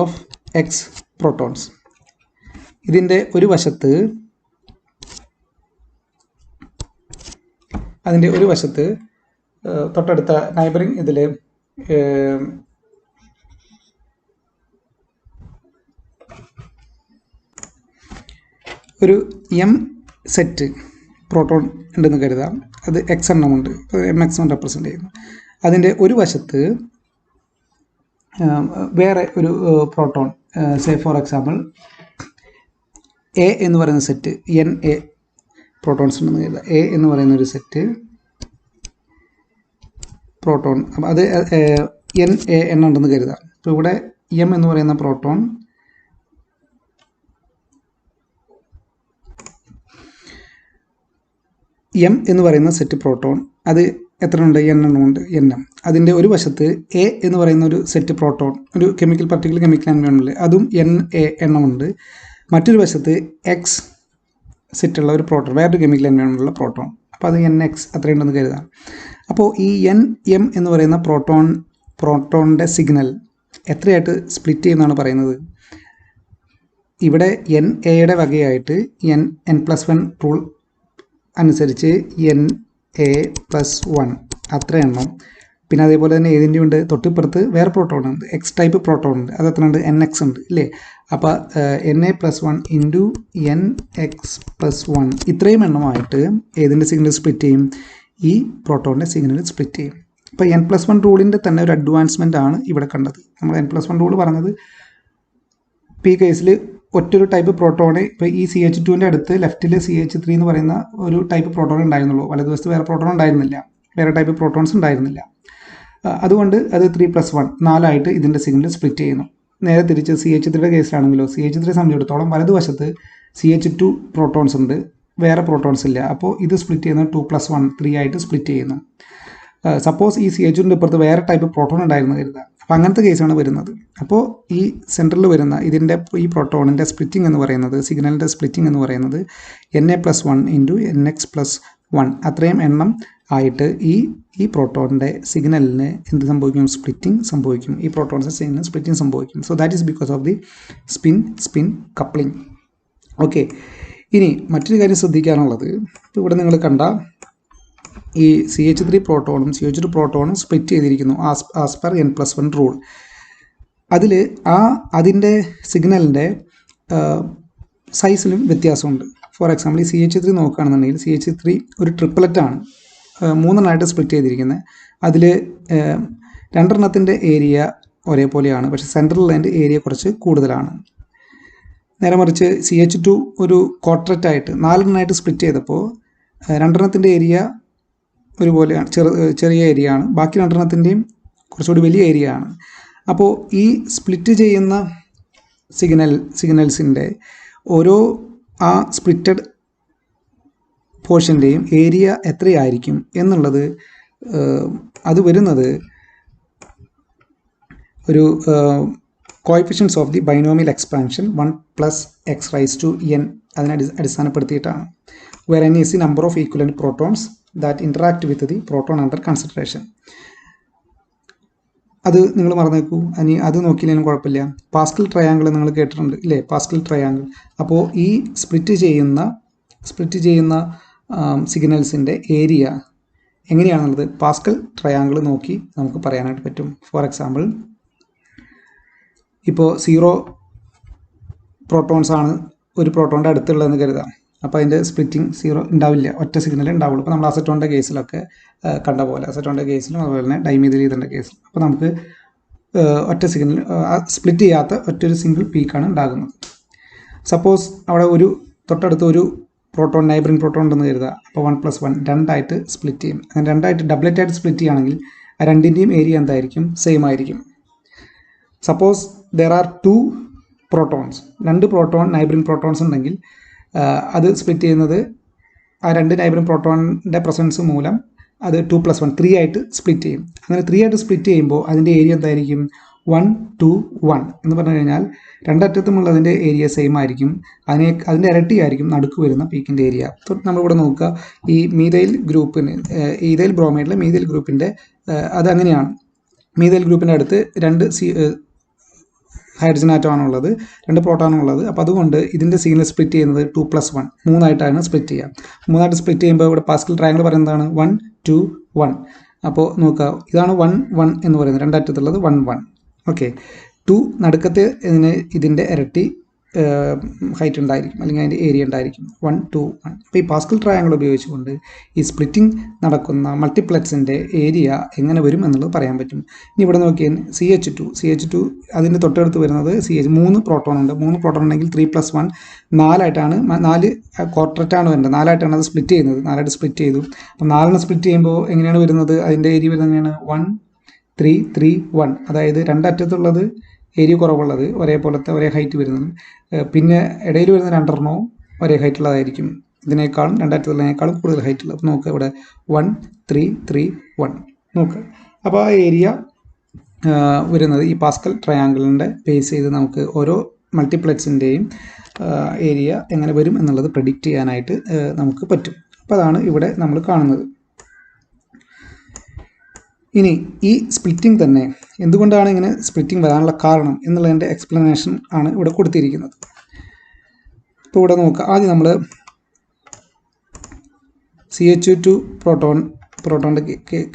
of x protons. ഇതിൻ്റെ ഒരു വശത്ത് തൊട്ടടുത്ത neighbouring ഇതിൽ ഒരു m set proton ഉണ്ടെന്ന് കരുതാം. അത് x എണ്ണമുണ്ട്, mx റെപ്രസെൻ്റ് ചെയ്യുന്നു. അതിൻ്റെ ഒരു വശത്ത് വേറെ ഒരു proton, say for example A എന്ന് പറയുന്ന സെറ്റ് NA പ്രോട്ടോൺസ് ഉണ്ടെന്ന് കരുതുക. എ എന്ന് പറയുന്ന ഒരു സെറ്റ് പ്രോട്ടോൺ, അപ്പം അത് NA എണ്ണം ഉണ്ടെന്ന് കരുതാം. അപ്പോൾ ഇവിടെ M എന്ന് പറയുന്ന പ്രോട്ടോൺ M എന്ന് പറയുന്ന സെറ്റ് പ്രോട്ടോൺ അത് എത്ര ഉണ്ട്, N എണ്ണമുണ്ട്, NM. അതിൻ്റെ ഒരു വശത്ത് A എന്ന് പറയുന്ന ഒരു സെറ്റ് പ്രോട്ടോൺ, ഒരു പർട്ടിക്കുലർ കെമിക്കൽ എൻവയോൺമെൻറ്റിൽ അതും NA എണ്ണമുണ്ട്. മറ്റൊരു വശത്ത് X സെറ്റുള്ള ഒരു പ്രോട്ടോൺ, വേറൊരു കെമിക്കൽ എൻവയോൺമെൻറ്റിലുള്ള പ്രോട്ടോൺ, അപ്പോൾ അത് NX അത്രയുണ്ടെന്ന് കരുതാം. അപ്പോൾ ഈ NM എന്ന് പറയുന്ന പ്രോട്ടോണിൻ്റെ സിഗ്നൽ എത്രയായിട്ട് സ്പ്ലിറ്റ് ചെയ്യുന്നതാണ് പറയുന്നത്. ഇവിടെ NAയുടെ വകയായിട്ട് N+1 റൂൾ അനുസരിച്ച് NA+1 അത്ര എണ്ണം. പിന്നെ അതേപോലെ തന്നെ ഏതിൻ്റെ ഉണ്ട്, തൊട്ടിപ്പുറത്ത് വേറെ പ്രോട്ടോൺ ഉണ്ട്, X ടൈപ്പ് പ്രോട്ടോൺ ഉണ്ട്, അത് എത്ര ഉണ്ട്, NX ഉണ്ട് ഇല്ലേ. അപ്പോൾ Na+1 × NX+1 ഇത്രയും എണ്ണമായിട്ട് ഏതിൻ്റെ സിഗ്നൽ സ്പ്ലിറ്റ് ചെയ്യും, ഈ പ്രോട്ടോണിൻ്റെ സിഗ്നൽ സ്പ്ലിറ്റ് ചെയ്യും. ഇപ്പോൾ N+1 റൂളിൻ്റെ തന്നെ ഒരു അഡ്വാൻസ്മെൻ്റ് ആണ് ഇവിടെ കണ്ടത്. നമ്മൾ N+1 റൂൾ പറഞ്ഞത് ഇപ്പോൾ ഈ കേസിൽ ഒറ്റൊരു ടൈപ്പ് പ്രോട്ടോണെ ഇപ്പോൾ ഈ CH2ൻ്റെ അടുത്ത് ലെഫ്റ്റിൽ CH3 എന്ന് പറയുന്ന ഒരു ടൈപ്പ് പ്രോട്ടോൺ ഉണ്ടായിരുന്നുള്ളൂ. വലതുവശത്ത് വേറെ പ്രോട്ടോൺ ഉണ്ടായിരുന്നില്ല, വേറെ ടൈപ്പ് പ്രോട്ടോൺസ് ഉണ്ടായിരുന്നില്ല. അതുകൊണ്ട് അത് 3+1 4ആയിട്ട് ഇതിൻ്റെ സിഗ്നൽ സ്പ്ലിറ്റ് ചെയ്യുന്നു. നേരെ തിരിച്ച് CH3യുടെ കേസിലാണെങ്കിലോ CH3 സംബന്ധിച്ചിടത്തോളം വലതുവശത്ത് CH2 പ്രോട്ടോൺസ് ഉണ്ട്, വേറെ പ്രോട്ടോൺസ് ഇല്ല. അപ്പോൾ ഇത് സ്പ്ലിറ്റ് ചെയ്യുന്നത് 2+1 3 ആയിട്ട് സ്പ്ലിറ്റ് ചെയ്യുന്നു. സപ്പോസ് ഈ CH2ൻ്റെ ഇപ്പുറത്ത് വേറെ ടൈപ്പ് പ്രോട്ടോൺ ഉണ്ടായിരുന്നു കരുതുക. അപ്പോൾ അങ്ങനത്തെ കേസാണ് വരുന്നത്. അപ്പോൾ ഈ സെൻറ്ററിൽ വരുന്ന ഇതിൻ്റെ ഈ പ്രോട്ടോണിൻ്റെ സ്പ്ലിറ്റിംഗ് എന്ന് പറയുന്നത്, സിഗ്നലിൻ്റെ സ്പ്ലിറ്റിംഗ് എന്ന് പറയുന്നത് Na+1 × Nx+1 അത്രയും എണ്ണം ആയിട്ട് ഈ പ്രോട്ടോണിൻ്റെ സിഗ്നലിന് എന്ത് സംഭവിക്കും? സ്പ്ലിറ്റിംഗ് സംഭവിക്കും. ഈ പ്രോട്ടോൺസിൻ്റെ സിഗ്നൽ സ്പ്ലിറ്റിംഗ് സംഭവിക്കും. So that is because of the spin coupling. Okay, ഇനി മറ്റൊരു കാര്യം ശ്രദ്ധിക്കാനുള്ളത്, ഇപ്പോൾ ഇവിടെ നിങ്ങൾ കണ്ട ഈ CH3 പ്രോട്ടോണും CH2 പ്രോട്ടോണും സ്പ്ലിറ്റ് ചെയ്തിരിക്കുന്നു ആസ് പെർ N+1 റൂൾ. അതിൽ അതിൻ്റെ സിഗ്നലിൻ്റെ സൈസിലും വ്യത്യാസമുണ്ട്. ഫോർ എക്സാമ്പിൾ ഈ CH3 നോക്കുകയാണെന്നുണ്ടെങ്കിൽ CH3 ഒരു ട്രിപ്ലറ്റാണ്, 3 സ്പ്ലിറ്റ് ചെയ്തിരിക്കുന്നത്. അതിൽ 2 ഏരിയ ഒരേപോലെയാണ്, പക്ഷേ സെൻട്രലിൻ്റെ ഏരിയ കുറച്ച് കൂടുതലാണ്. നേരെ മറിച്ച് CH2 ഒരു ക്വാർട്ടററ്റായിട്ട് 4 സ്പ്ലിറ്റ് ചെയ്തപ്പോൾ 2 ഏരിയ ഒരുപോലെയാണ്, ചെറിയ ഏരിയ ആണ്, ബാക്കി 2 കുറച്ചുകൂടി വലിയ ഏരിയ ആണ്. അപ്പോൾ ഈ സ്പ്ലിറ്റ് ചെയ്യുന്ന സിഗ്നൽസിൻ്റെ ഓരോ ആ സ്പ്ലിറ്റഡ് പോർഷൻ്റെയും ഏരിയ എത്രയായിരിക്കും എന്നുള്ളത് അത് വരുന്നത് ഒരു coefficients of the binomial expansion 1+x⁻n അതിനെ അടിസ്ഥാനപ്പെടുത്തിയിട്ടാണ്. where n is the number of equivalent protons that interact with the proton under consideration. അത് നിങ്ങൾ മറന്നേക്കൂ, ഇനി അത് നോക്കിയില്ലെങ്കിലും കുഴപ്പമില്ല. പാസ്കൽ ട്രയാങ്കിൾ നിങ്ങൾ കേട്ടിട്ടുണ്ട് ഇല്ലേ? Pascal triangle. അപ്പോൾ ഈ സ്പ്ലിറ്റ് ചെയ്യുന്ന സിഗ്നൽസിൻ്റെ ഏരിയ എങ്ങനെയാണെന്നുള്ളത് പാസ്കൽ ട്രയാങ്കിൾ നോക്കി നമുക്ക് പറയാനായിട്ട് പറ്റും. ഫോർ എക്സാമ്പിൾ, ഇപ്പോൾ 0 പ്രോട്ടോൺസ് ആണ് ഒരു പ്രോട്ടോണിൻ്റെ അടുത്തുള്ളതെന്ന് കരുതാം. അപ്പോൾ അതിൻ്റെ സ്പ്ലിറ്റിംഗ് 0 ഉണ്ടാവില്ല, ഒറ്റ സിഗ്നൽ ഉണ്ടാവുള്ളൂ. ഇപ്പോൾ നമ്മൾ അസറ്റോണിൻ്റെ കേസിലൊക്കെ കണ്ട പോലെ, അസറ്റോണിൻ്റെ കേസിലും അതുപോലെ തന്നെ ഡൈമീഥൈലീഥറിൻ്റെ കേസിലും അപ്പോൾ നമുക്ക് ഒറ്റ സിഗ്നൽ സ്പ്ലിറ്റ് ചെയ്യാത്ത ഒറ്റൊരു സിംഗിൾ പീക്കാണ് ഉണ്ടാകുന്നത്. സപ്പോസ് അവിടെ ഒരു തൊട്ടടുത്ത് ഒരു പ്രോട്ടോൺ നൈബറിംഗ് പ്രോട്ടോൺ ഉണ്ടെന്ന് കരുതുക. അപ്പോൾ 1+1 2ആയിട്ട് സ്പ്ലിറ്റ് ചെയ്യും. അങ്ങനെ 2ആയിട്ട് ഡബിളറ്റായിട്ട് സ്പ്ലിറ്റ് ചെയ്യുകയാണെങ്കിൽ ആ രണ്ടിൻ്റെയും ഏരിയ എന്തായിരിക്കും? സെയിം ആയിരിക്കും. Suppose there are 2 protons, 2 proton neighbouring protons ഉണ്ടെങ്കിൽ അത് സ്പ്ലിറ്റ് ചെയ്യുന്നത് ആ 2 നൈബറിംഗ് പ്രോട്ടോണിൻ്റെ പ്രസൻസ് മൂലം അത് 2+1 3 ആയിട്ട് സ്പ്ലിറ്റ് ചെയ്യും. അങ്ങനെ 3 ആയിട്ട് സ്പ്ലിറ്റ് ചെയ്യുമ്പോൾ അതിൻ്റെ ഏരിയ എന്തായിരിക്കും? 1 2 1 എന്ന് പറഞ്ഞു കഴിഞ്ഞാൽ രണ്ടറ്റത്തുമുള്ളതിൻ്റെ ഏരിയ സെയിം ആയിരിക്കും. അതിൻ്റെ ഇരട്ടിയായിരിക്കും നടുക്ക് വരുന്ന പീക്കിൻ്റെ ഏരിയ. നമ്മളിവിടെ നോക്കുക, ഈ മീഥൈൽ ഗ്രൂപ്പിന് ഈഥൈൽ ബ്രോമൈഡിലെ മീഥൈൽ ഗ്രൂപ്പിൻ്റെ അതങ്ങനെയാണ്. മീഥൈൽ ഗ്രൂപ്പിൻ്റെ അടുത്ത് 2 ഹൈഡ്രജൻ ആറ്റമാണുള്ളത്, 2 പ്രോട്ടോണുള്ളത്. അപ്പോൾ അതുകൊണ്ട് ഇതിൻ്റെ സിഗ്നൽ സ്പ്ലിറ്റ് ചെയ്യുന്നത് 2+1 3ആയിട്ടാണ് സ്പ്ലിറ്റ് ചെയ്യുക. 3ആയിട്ട് സ്പ്ലിറ്റ് ചെയ്യുമ്പോൾ ഇവിടെ പാസ്കൽ ട്രയാങ്കിൾ പറയുന്നതാണ് 1 2 1. അപ്പോൾ നോക്കുക, ഇതാണ് 1 1 എന്ന് പറയുന്നത്, രണ്ടറ്റത്തുള്ളത് 1 1. ഓക്കെ, 2 നടുക്കത്തെ ഇതിൻ്റെ ഇരട്ടി ഹൈറ്റ് ഉണ്ടായിരിക്കും, അല്ലെങ്കിൽ അതിൻ്റെ ഏരിയ ഉണ്ടായിരിക്കും 1 2 1. അപ്പോൾ ഈ പാസ്കൽ ട്രയാങ്കിൾ ഉപയോഗിച്ചുകൊണ്ട് ഈ സ്പ്ലിറ്റിംഗ് നടക്കുന്ന മൾട്ടിപ്ലക്സിൻ്റെ ഏരിയ എങ്ങനെ വരും എന്നുള്ളത് പറയാൻ പറ്റും. ഇനി ഇവിടെ നോക്കിയാൽ CH2 അതിൻ്റെ തൊട്ടടുത്ത് വരുന്നത് 3 പ്രോട്ടോൺ ഉണ്ട്. 3 പ്രോട്ടോൺ ഉണ്ടെങ്കിൽ 3+1 4ആയിട്ടാണ്, 4 ക്വാർട്ടററ്റാണ് വരുന്നത്, 4ആയിട്ടാണ് അത് സ്പ്ലിറ്റ് ചെയ്യുന്നത്. 4ആയിട്ട് സ്പ്ലിറ്റ് ചെയ്തു. അപ്പോൾ 4 സ്പ്ലിറ്റ് ചെയ്യുമ്പോൾ എങ്ങനെയാണ് വരുന്നത്? അതിൻ്റെ ഏരിയ വരുന്നത് എങ്ങനെയാണ്? 1 3 3 1. അതായത് രണ്ടറ്റത്തുള്ളത് ഏരിയ കുറവുള്ളത് ഒരേപോലത്തെ ഒരേ ഹൈറ്റ് വരുന്നതും പിന്നെ ഇടയിൽ വരുന്ന 2 ഒരേ ഹൈറ്റുള്ളതായിരിക്കും. ഇതിനേക്കാളും രണ്ടറ്റത്തുള്ളതിനേക്കാളും കൂടുതൽ ഹൈറ്റുള്ളത്. അപ്പോൾ നോക്കുക, ഇവിടെ 1 3 3 1 നോക്കുക. അപ്പോൾ ആ ഏരിയ വരുന്നത് ഈ പാസ്കൽ ട്രയാങ്കിളിൻ്റെ ബേസ് ചെയ്ത് നമുക്ക് ഓരോ മൾട്ടിപ്ലക്സിൻ്റെയും ഏരിയ എങ്ങനെ വരും എന്നുള്ളത് പ്രെഡിക്റ്റ് ചെയ്യാനായിട്ട് നമുക്ക് പറ്റും. അപ്പോൾ അതാണ് ഇവിടെ നമ്മൾ കാണുന്നത്. ഇനി ഈ സ്പ്ലിറ്റിംഗ് തന്നെ എന്തുകൊണ്ടാണ് ഇങ്ങനെ സ്പ്ലിറ്റിംഗ് വരാനുള്ള കാരണം എന്നുള്ളതിൻ്റെ എക്സ്പ്ലനേഷൻ ആണ് ഇവിടെ കൊടുത്തിരിക്കുന്നത്. ഇപ്പോൾ ഇവിടെ നോക്കുക, ആദ്യം നമ്മൾ CH2 പ്രോട്ടോണിൻ്റെ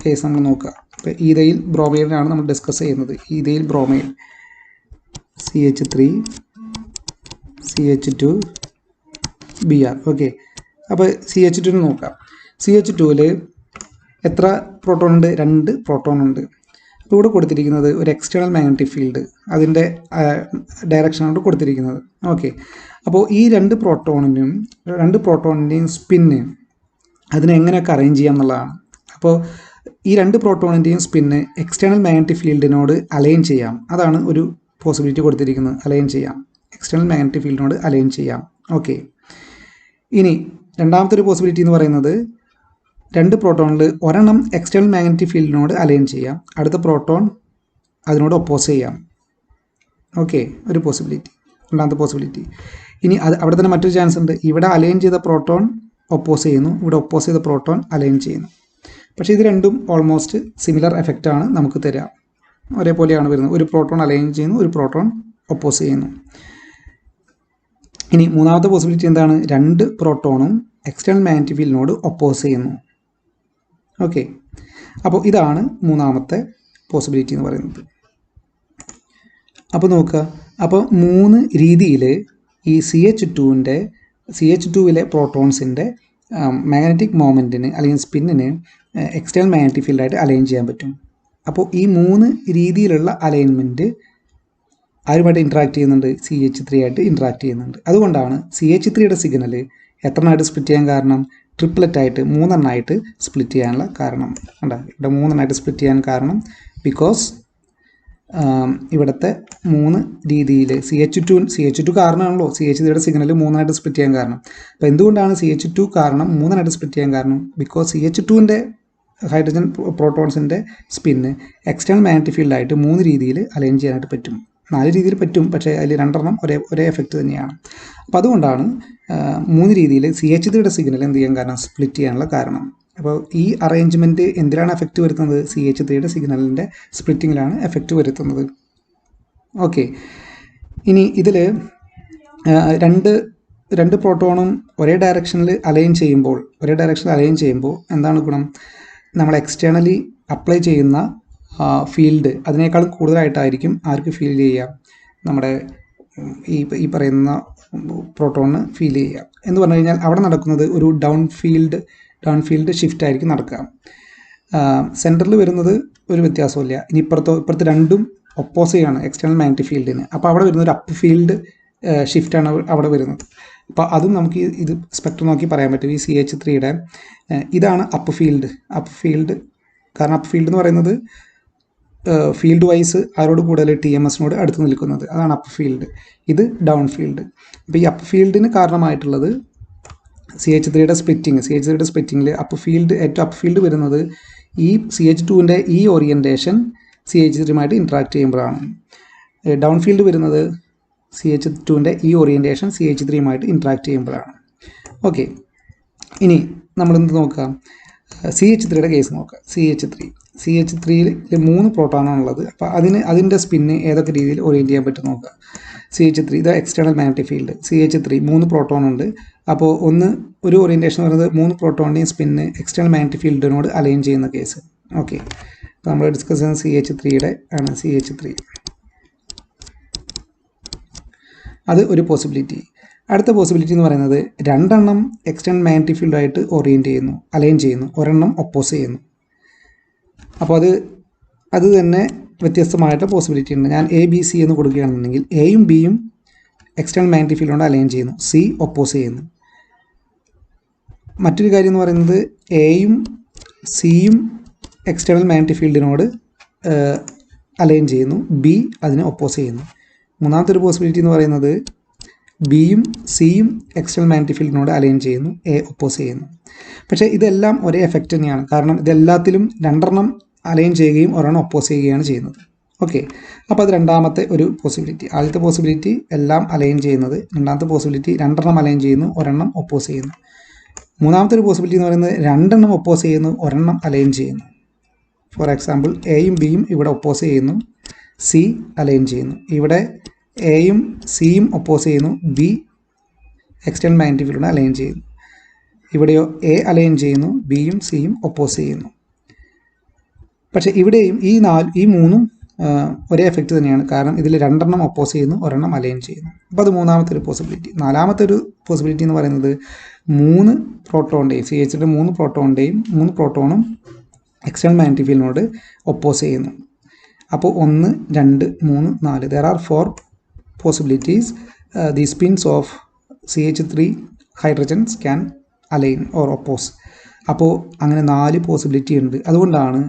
കേസ് നമ്മൾ നോക്കുക. ഇപ്പോൾ ഈഥൈൽ ബ്രോമൈഡിനാണ് നമ്മൾ ഡിസ്കസ് ചെയ്യുന്നത്. Ethyl bromide CH3 CH2 Br. Okay, അപ്പോൾ CH2 നോക്കാം. CH2ൽ എത്ര പ്രോട്ടോൺ ഉണ്ട്? 2 പ്രോട്ടോൺ ഉണ്ട്. അപ്പോൾ ഇവിടെ കൊടുത്തിരിക്കുന്നത് ഒരു എക്സ്റ്റേണൽ മാഗ്നറ്റിക് ഫീൽഡ്, അതിൻ്റെ ഡയറക്ഷനാണ് കൊടുത്തിരിക്കുന്നത്. ഓക്കെ, അപ്പോൾ ഈ 2 പ്രോട്ടോണിൻ്റെയും സ്പിന്ന് അതിനെ എങ്ങനെയൊക്കെ അറേഞ്ച് ചെയ്യാം എന്നുള്ളതാണ്. അപ്പോൾ ഈ 2 പ്രോട്ടോണിൻ്റെയും സ്പിന്ന് എക്സ്റ്റേണൽ മാഗ്നറ്റിക് ഫീൽഡിനോട് അലൈൻ ചെയ്യാം. അതാണ് ഒരു പോസിബിലിറ്റി കൊടുത്തിരിക്കുന്നത്, അലൈൻ ചെയ്യാം, എക്സ്റ്റേണൽ മാഗ്നറ്റിക് ഫീൽഡിനോട് അലൈൻ ചെയ്യാം. ഓക്കെ, ഇനി രണ്ടാമത്തെ ഒരു പോസിബിലിറ്റി എന്ന് പറയുന്നത് 2 പ്രോട്ടോണിൽ ഒരെണ്ണം എക്സ്റ്റേണൽ മാഗ്നറ്റിക് ഫീൽഡിനോട് അലൈൻ ചെയ്യാം, അടുത്ത പ്രോട്ടോൺ അതിനോട് ഒപ്പോസ് ചെയ്യാം. ഓക്കെ, ഒരു പോസിബിലിറ്റി, രണ്ടാമത്തെ പോസിബിലിറ്റി. ഇനി അവിടെ തന്നെ മറ്റൊരു ചാൻസ് ഉണ്ട്. ഇവിടെ അലൈൻ ചെയ്ത പ്രോട്ടോൺ ഒപ്പോസ് ചെയ്യുന്നു, ഇവിടെ ഒപ്പോസ് ചെയ്ത പ്രോട്ടോൺ അലൈൻ ചെയ്യുന്നു. പക്ഷേ ഇത് രണ്ടും ഓൾമോസ്റ്റ് സിമിലർ എഫക്റ്റാണ് നമുക്ക് തരിക, ഒരേപോലെയാണ് വരുന്നത്. ഒരു പ്രോട്ടോൺ അലൈൻ ചെയ്യുന്നു, ഒരു പ്രോട്ടോൺ ഒപ്പോസ് ചെയ്യുന്നു. ഇനി മൂന്നാമത്തെ പോസിബിലിറ്റി എന്താണ്? 2 പ്രോട്ടോണും എക്സ്റ്റേണൽ മാഗ്നറ്റിക് ഫീൽഡിനോട് ഒപ്പോസ് ചെയ്യുന്നു. ഓക്കെ, അപ്പോൾ ഇതാണ് മൂന്നാമത്തെ പോസിബിലിറ്റി എന്ന് പറയുന്നത്. അപ്പോൾ നോക്കുക, അപ്പോൾ 3 രീതിയിൽ ഈ CH2-ലെ പ്രോട്ടോൺസിൻ്റെ മാഗ്നറ്റിക് മൊമെൻറ്റിന് അല്ലെങ്കിൽ സ്പിന്നിന് എക്സ്റ്റേണൽ മാഗ്നറ്റിക് ഫീൽഡായിട്ട് അലൈൻ ചെയ്യാൻ പറ്റും. അപ്പോൾ ഈ 3 രീതിയിലുള്ള അലൈൻമെൻറ്റ് ആരുമായിട്ട് ഇൻട്രാക്ട് ചെയ്യുന്നുണ്ട്? CH3 ആയിട്ട് ഇൻട്രാക്ട് ചെയ്യുന്നുണ്ട്. അതുകൊണ്ടാണ് CH3യുടെ സിഗ്നൽ എത്രണ്ണമായിട്ട് സ്പ്ലിറ്റ് ചെയ്യാൻ കാരണം? ട്രിപ്ലറ്റായിട്ട് 3 എണ്ണമായിട്ട് സ്പ്ലിറ്റ് ചെയ്യാനുള്ള കാരണം. കണ്ടോ, ഇവിടെ 3 എണ്ണമായിട്ട് സ്പ്ലിറ്റ് ചെയ്യാൻ കാരണം ബിക്കോസ് ഇവിടുത്തെ 3 രീതിയിൽ CH2 കാരണമാണല്ലോ CH3യുടെ സിഗ്നൽ 3 ആയിട്ട് സ്പ്ലിറ്റ് ചെയ്യാൻ കാരണം. അപ്പോൾ എന്തുകൊണ്ടാണ് CH2 കാരണം 3 ആയിട്ട് സ്പ്ലിറ്റ് ചെയ്യാൻ കാരണം? ബിക്കോസ് CH2ൻ്റെ ഹൈഡ്രജൻ പ്രോട്ടോൺസിൻ്റെ സ്പിന്ന് എക്സ്റ്റേണൽ മാഗ്നറ്റിക് ഫീൽഡായിട്ട് 3 രീതിയിൽ അലൈൻ ചെയ്യാനായിട്ട് പറ്റും. 4 രീതിയിൽ പറ്റും, പക്ഷേ അതിൽ 2 എണ്ണം ഒരേ എഫക്റ്റ് തന്നെയാണ്. അപ്പോൾ അതുകൊണ്ടാണ് 3 രീതിയിൽ CH3യുടെ സിഗ്നൽ എന്ത് ചെയ്യാൻ കാരണം? സ്പ്ലിറ്റ് ചെയ്യാനുള്ള കാരണം. അപ്പോൾ ഈ അറേഞ്ച്മെൻറ്റ് എന്തിലാണ് എഫക്റ്റ് വരുത്തുന്നത്? CH3യുടെ സിഗ്നലിൻ്റെ സ്പ്ലിറ്റിങ്ങിലാണ് എഫക്റ്റ് വരുത്തുന്നത്. ഓക്കെ, ഇനി ഇതിൽ രണ്ട് പ്രോട്ടോണും ഒരേ ഡയറക്ഷനിൽ അലൈൻ ചെയ്യുമ്പോൾ എന്താണ് ഗുണം? നമ്മൾ എക്സ്റ്റേണലി അപ്ലൈ ചെയ്യുന്ന ഫീൽഡ് അതിനേക്കാളും കൂടുതലായിട്ടായിരിക്കും ആർക്ക് ഫീൽ ചെയ്യുക? നമ്മുടെ ഈ പറയുന്ന പ്രോട്ടോണിന് ഫീൽ ചെയ്യുക. എന്ന് പറഞ്ഞു കഴിഞ്ഞാൽ അവിടെ നടക്കുന്നത് ഒരു ഡൗൺ ഫീൽഡ് ഷിഫ്റ്റ് ആയിരിക്കും നടക്കുക. സെൻറ്ററിൽ വരുന്നത് ഒരു വ്യത്യാസമില്ല. ഇനി ഇപ്പുറത്ത് രണ്ടും ഒപ്പോസ് ചെയ്യാണ് എക്സ്റ്റേണൽ മാഗ്നറ്റിക് ഫീൽഡിന്. അപ്പോൾ അവിടെ വരുന്ന ഒരു അപ്പ് ഫീൽഡ് ഷിഫ്റ്റാണ് അവിടെ വരുന്നത്. അപ്പോൾ അതും നമുക്ക് ഇത് സ്പെക്ട്രം നോക്കി പറയാൻ പറ്റും. ഈ CH3യുടെ ഇതാണ് അപ്പ് ഫീൽഡ്. കാരണം അപ്പ് ഫീൽഡ് എന്ന് പറയുന്നത് ഫീൽഡ് വൈസ് ആരോട് കൂടുതൽ TMSനോട് അടുത്ത് നിൽക്കുന്നത്, അതാണ് അപ്പ് ഫീൽഡ്. ഇത് ഡൗൺ ഫീൽഡ്. അപ്പോൾ ഈ അപ്പ് ഫീൽഡിന് കാരണമായിട്ടുള്ളത് CH3യുടെ സ്പ്ലിറ്റിങ്ങിൽ ഏറ്റവും അപ്പ് ഫീൽഡ് വരുന്നത് ഈ CH2ൻ്റെ ഈ ഓറിയൻറ്റേഷൻ CH3യുമായിട്ട് ഇൻട്രാക്ട് ചെയ്യുമ്പോഴാണ്. ഡൗൺ ഫീൽഡ് വരുന്നത് CH2ൻ്റെ ഈ ഓറിയൻറ്റേഷൻ CH3യുമായിട്ട് ഇൻട്രാക്ട് ചെയ്യുമ്പോഴാണ്. ഓക്കെ, ഇനി നമ്മളെന്ത് നോക്കാം? CH3യുടെ കേസ് നോക്കാം. CH3യിൽ 3 പ്രോട്ടോണാണുള്ളത്. അപ്പോൾ അതിൻ്റെ സ്പിന്ന് ഏതൊക്കെ രീതിയിൽ ഓറിയൻറ്റ് ചെയ്യാൻ പറ്റും നോക്കുക. CH3 ഇത് external magnetic field. CH3 3 proton ഉണ്ട്. അപ്പോൾ ഒരു ഓറിയൻറ്റേഷൻ എന്ന് പറയുന്നത് 3 പ്രോട്ടോണിൻ്റെയും സ്പിന്ന് എക്സ്റ്റേണൽ മാഗ്നറ്റിക് ഫീൽഡിനോട് അലൈൻ ചെയ്യുന്ന കേസ്. ഓക്കെ, അപ്പോൾ നമ്മൾ ഡിസ്കസ് ചെയ്യുന്ന CH3യുടെ ആണ്. CH3 അത് ഒരു പോസിബിലിറ്റി. അടുത്ത പോസിബിലിറ്റി എന്ന് പറയുന്നത് 2 എണ്ണം എക്സ്റ്റേണൽ മാഗ്നറ്റിക് ഫീൽഡായിട്ട് അലൈൻ ചെയ്യുന്നു, ഒരെണ്ണം ഒപ്പോസ് ചെയ്യുന്നു. അപ്പോൾ അത് തന്നെ വ്യത്യസ്തമായിട്ട് പോസിബിലിറ്റി ഉണ്ട്. ഞാൻ ABC എന്ന് കൊടുക്കുകയാണെന്നുണ്ടെങ്കിൽ Aയും Bയും എക്സ്റ്റേണൽ മാഗ്നറ്റിക് ഫീൽഡിനോട് അലൈൻ ചെയ്യുന്നു, C ഒപ്പോസ് ചെയ്യുന്നു. മറ്റൊരു കാര്യം എന്ന് പറയുന്നത് Aയും Cയും എക്സ്റ്റേണൽ മാഗ്നറ്റിക് ഫീൽഡിനോട് അലൈൻ ചെയ്യുന്നു, B അതിനെ ഒപ്പോസ് ചെയ്യുന്നു. മൂന്നാമത്തെ ഒരു പോസിബിലിറ്റി എന്ന് പറയുന്നത് Bയും Cയും എക്സ്റ്റേണൽ മാഗ്നറ്റിക് ഫീൽഡിനോട് അലൈൻ ചെയ്യുന്നു, A ഒപ്പോസ് ചെയ്യുന്നു. പക്ഷേ ഇതെല്ലാം ഒരേ എഫക്റ്റ് തന്നെയാണ്. കാരണം ഇതെല്ലാത്തിലും 2 എണ്ണം അലൈൻ ചെയ്യുകയും ഒരെണ്ണം ഒപ്പോസ് ചെയ്യുകയാണ് ചെയ്യുന്നത്. ഓക്കെ, അപ്പോൾ അത് രണ്ടാമത്തെ ഒരു പോസിബിലിറ്റി. ആദ്യത്തെ പോസിബിലിറ്റി എല്ലാം അലൈൻ ചെയ്യുന്നത്, രണ്ടാമത്തെ പോസിബിലിറ്റി 2 എണ്ണം അലൈൻ ചെയ്യുന്നു, ഒരെണ്ണം ഒപ്പോസ് ചെയ്യുന്നു. മൂന്നാമത്തെ ഒരു പോസിബിലിറ്റി എന്ന് പറയുന്നത് 2 എണ്ണം ഒപ്പോസ് ചെയ്യുന്നു, ഒരെണ്ണം അലൈൻ ചെയ്യുന്നു. ഫോർ എക്സാമ്പിൾ Aയും Bയും ഇവിടെ ഒപ്പോസ് ചെയ്യുന്നു, C അലൈൻ ചെയ്യുന്നു. ഇവിടെ Aയും Cയും ഒപ്പോസ് ചെയ്യുന്നു, B എക്സ്റ്റേണൽ മാഗ്നറ്റിക് ഫീൽഡിനോട് അലൈൻ ചെയ്യുന്നു. ഇവിടെയോ A അലൈൻ ചെയ്യുന്നു, Bയും Cയും ഒപ്പോസ് ചെയ്യുന്നു. പക്ഷേ ഇവിടെയും ഈ മൂന്നും ഒരേ എഫക്റ്റ് തന്നെയാണ്. കാരണം ഇതിൽ 2 എണ്ണം ഒപ്പോസ് ചെയ്യുന്നു, ഒരെണ്ണം അലൈൻ ചെയ്യുന്നു. അപ്പോൾ അത് മൂന്നാമത്തെ ഒരു പോസിബിലിറ്റി. നാലാമത്തെ ഒരു പോസിബിലിറ്റി എന്ന് പറയുന്നത് 3 പ്രോട്ടോണിൻ്റെയും CH3 3 പ്രോട്ടോണും എക്സ്റ്റേണൽ മാഗ്നറ്റിക് ഫീൽഡിനോട് ഒപ്പോസ് ചെയ്യുന്നു. അപ്പോൾ 1, 2, 3, 4 there are 4 possibilities the spins of CH3 hydrogens can align or oppose. അപ്പോൾ അങ്ങനെ 4 പോസിബിലിറ്റി ഉണ്ട്. അതുകൊണ്ടാണ്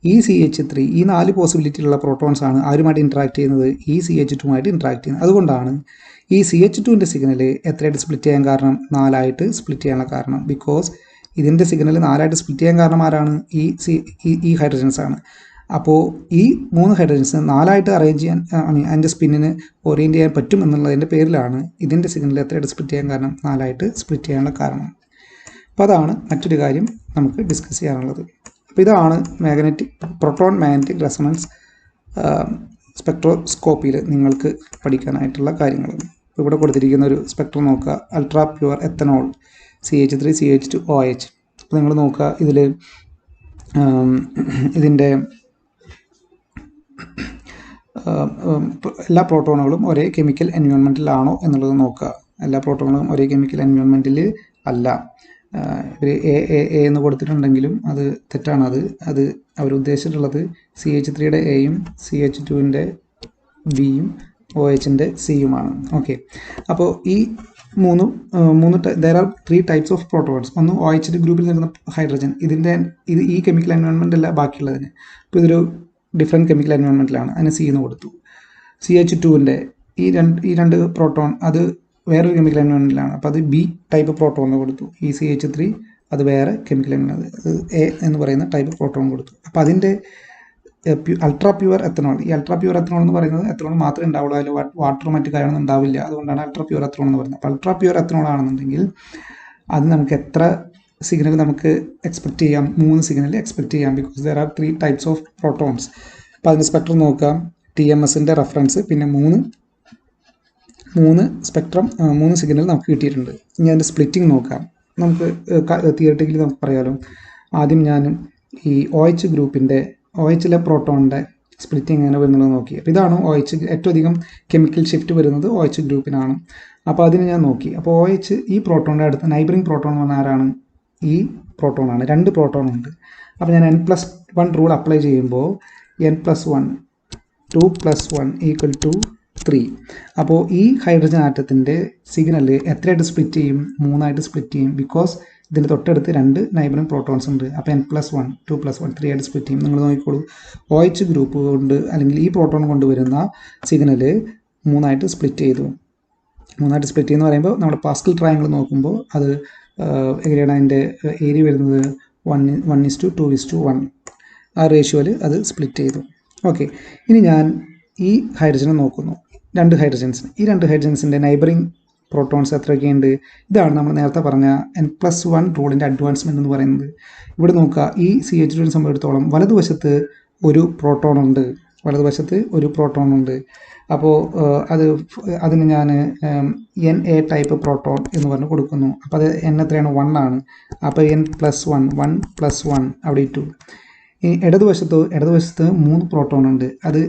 ഈ CH3 ഈ 4 പോസിബിലിറ്റിയിലുള്ള പ്രോട്ടോൺസ് ആണ് ആരുമായിട്ട് ഇൻട്രാക്ട് ചെയ്യുന്നത്, ഈ CH2മായിട്ട് ഇൻട്രാക്ട് ചെയ്യുന്നത്. അതുകൊണ്ടാണ് ഈ CH2ൻ്റെ സിഗ്നൽ എത്രയായിട്ട് സ്പ്ലിറ്റ് ചെയ്യാൻ കാരണം, 4ആയിട്ട് സ്പ്ലിറ്റ് ചെയ്യാനുള്ള കാരണം. ബിക്കോസ് ഇതിൻ്റെ സിഗ്നൽ 4ആയിട്ട് സ്പ്ലിറ്റ് ചെയ്യാൻ കാരണം ആരാണ്, ഈ ഹൈഡ്രജൻസ് ആണ്. അപ്പോൾ ഈ 3 ഹൈഡ്രജൻസ് 4ആയിട്ട് അറേഞ്ച് ചെയ്യാൻ അതിൻ്റെ സ്പിന്നിന് ഓറിയൻറ്റ് ചെയ്യാൻ പറ്റും എന്നുള്ളതിൻ്റെ പേരിലാണ് ഇതിൻ്റെ സിഗ്നൽ എത്രയായിട്ട് സ്പ്ലിറ്റ് ചെയ്യാൻ കാരണം, 4ആയിട്ട് സ്പ്ലിറ്റ് ചെയ്യാനുള്ള കാരണം. അപ്പോൾ അതാണ് മറ്റൊരു കാര്യം നമുക്ക് ഡിസ്കസ് ചെയ്യാനുള്ളത്. അപ്പോൾ ഇതാണ് പ്രോട്ടോൺ മാഗ്നറ്റിക് റെസൊണൻസ് സ്പെക്ട്രോസ്കോപ്പിയിൽ നിങ്ങൾക്ക് പഠിക്കാനായിട്ടുള്ള കാര്യങ്ങൾ. ഇപ്പോൾ ഇവിടെ കൊടുത്തിരിക്കുന്ന ഒരു സ്പെക്ട്രം നോക്കുക, ultra pure ethanol CH3 CH2 OH. അപ്പോൾ നിങ്ങൾ നോക്കുക, ഇതിൻ്റെ എല്ലാ പ്രോട്ടോണുകളും ഒരേ കെമിക്കൽ എൻവയോൺമെൻറ്റിലാണോ എന്നുള്ളത് നോക്കുക. എല്ലാ പ്രോട്ടോണുകളും ഒരേ കെമിക്കൽ എൻവയോൺമെൻറ്റിൽ അല്ല. ഇവർ എ എന്ന് കൊടുത്തിട്ടുണ്ടെങ്കിലും അത് തെറ്റാണ്. അത് അവർ ഉദ്ദേശിച്ചിട്ടുള്ളത് CH3യുടെ എയും CH2ൻ്റെ ബിയും OHൻ്റെ സിയുമാണ്. ഓക്കെ, അപ്പോൾ ഈ മൂന്ന് there are 3 types of protons. ഒന്ന് OH ഗ്രൂപ്പിൽ നിൽക്കുന്ന ഹൈഡ്രജൻ, ഇത് ഈ കെമിക്കൽ എൻവയോൺമെൻ്റ് അല്ല ബാക്കിയുള്ളതിന്. അപ്പോൾ ഇതൊരു ഡിഫറെൻറ്റ് കെമിക്കൽ എൻവയോൺമെൻറ്റിലാണ്, അതിന് സി എന്ന് കൊടുത്തു. CH2ൻ്റെ ഈ രണ്ട് പ്രോട്ടോൺ അത് വേറൊരു കെമിക്കൽ എൻവയോൺമെൻറ്റിലാണ്, അപ്പോൾ അത് ബി ടൈപ്പ് പ്രോട്ടോൺ എന്ന് കൊടുത്തു. ഈ CH3 അത് വേറെ കെമിക്കൽ എൻവയോൺമെൻറ്റ്, എ എന്ന് പറയുന്ന ടൈപ്പ് പ്രോട്ടോൺ കൊടുത്തു. അപ്പോൾ അതിൻ്റെ അൾട്രാ പ്യുവർ എത്തനോൾ, ഈ അൾട്രാ പ്യുവർ എത്തനോൾ എന്ന് പറയുന്നത് എത്തനോൾ മാത്രമേ ഉണ്ടാവുള്ളൂ, അതിൽ വാട്ടർ മറ്റു കാര്യങ്ങളൊന്നും ഉണ്ടാവില്ല. അതുകൊണ്ടാണ് അൾട്രാ പ്യുവർ എത്തനോൾ എന്ന് പറയുന്നത്. അപ്പോൾ അൾട്രാ പ്യുവർ എത്തനോൾ ആണെന്നുണ്ടെങ്കിൽ അത് നമുക്ക് എത്ര സിഗ്നൽ നമുക്ക് എക്സ്പെക്ട് ചെയ്യാം, 3 സിഗ്നൽ എക്സ്പെക്ട് ചെയ്യാം. Because there are 3 types of protons. അപ്പോൾ അതിൻ്റെ സ്പെക്ട്രം നോക്കാം, TMSൻ്റെ റെഫറൻസ്, പിന്നെ 3 സ്പെക്ട്രം, 3 സിഗ്നൽ നമുക്ക് കിട്ടിയിട്ടുണ്ട്. ഇനി അതിൻ്റെ സ്പ്ലിറ്റിംഗ് നോക്കാം. നമുക്ക് തിയററ്റിക്കലി നമുക്ക് പറയാമല്ലോ. ആദ്യം ഞാൻ ഈ OH ഗ്രൂപ്പിൻ്റെ OHലെ പ്രോട്ടോണിൻ്റെ സ്പ്ലിറ്റിംഗ് എങ്ങനെ വരുന്നുള്ളത് നോക്കി. അപ്പോൾ ഇതാണ് OH, ഏറ്റവും അധികം കെമിക്കൽ ഷിഫ്റ്റ് വരുന്നത് OH ഗ്രൂപ്പിനാണ്. അപ്പോൾ അതിന് ഞാൻ നോക്കി. അപ്പോൾ OH ഈ പ്രോട്ടോണിൻ്റെ അടുത്ത് നൈബറിംഗ് പ്രോട്ടോൺ എന്ന് പറഞ്ഞാൽ ആരാണ്, ഈ പ്രോട്ടോണാണ്. 2 പ്രോട്ടോണുണ്ട്. അപ്പോൾ ഞാൻ n+1 റൂൾ അപ്ലൈ ചെയ്യുമ്പോൾ n+1 2 + 1 = 3. അപ്പോൾ ഈ ഹൈഡ്രജൻ ആറ്റത്തിൻ്റെ സിഗ്നൽ എത്രയായിട്ട് സ്പ്ലിറ്റ് ചെയ്യും, 3ആയിട്ട് സ്പ്ലിറ്റ് ചെയ്യും. ബിക്കോസ് ഇതിൻ്റെ തൊട്ടടുത്ത് 2 നൈബറിംഗ് പ്രോട്ടോൺസ് ഉണ്ട്. അപ്പോൾ n+1 2 + 1 3 ആയിട്ട് സ്പ്ലിറ്റ് ചെയ്യും. നിങ്ങൾ നോക്കിക്കോളൂ, OH ഗ്രൂപ്പ് കൊണ്ട് അല്ലെങ്കിൽ ഈ പ്രോട്ടോൺ കൊണ്ടുവരുന്ന സിഗ്നൽ 3ആയിട്ട് സ്പ്ലിറ്റ് ചെയ്തു. 3ആയിട്ട് സ്പ്ലിറ്റ് ചെയ്യുന്ന പറയുമ്പോൾ നമ്മുടെ പാസ്കൽ ട്രയാങ്കിൾ നോക്കുമ്പോൾ അത് എങ്ങനെയാണ് അതിൻ്റെ ഏരിയ വരുന്നത്, 1:2:1 ആ റേഷ്യോയിൽ അത് സ്പ്ലിറ്റ് ചെയ്തു. ഓക്കെ, ഇനി ഞാൻ ഈ ഹൈഡ്രജനെ നോക്കുന്നു, 2 ഹൈഡ്രജൻസിന്. ഈ 2 ഹൈഡ്രജൻസിൻ്റെ നൈബറിംഗ് പ്രോട്ടോൺസ് എത്രയൊക്കെയുണ്ട്. ഇതാണ് നമ്മൾ നേരത്തെ പറഞ്ഞ n+1 റൂളിൻ്റെ അഡ്വാൻസ്മെൻറ്റ് എന്ന് പറയുന്നത്. ഇവിടെ നോക്കുക, ഈ CH2നെ സംബന്ധിച്ചിടത്തോളം വലതുവശത്ത് ഒരു പ്രോട്ടോൺ ഉണ്ട്. അപ്പോൾ അതിന് ഞാൻ NA ടൈപ്പ് പ്രോട്ടോൺ എന്ന് പറഞ്ഞ് കൊടുക്കുന്നു. അപ്പോൾ അത് n എത്രയാണ്, 1 ആണ്. അപ്പോൾ n+1 1+1 അവിടെ ഇട്ടു. ഈ ഇടതുവശത്ത് 3 പ്രോട്ടോൺ ഉണ്ട്. അത്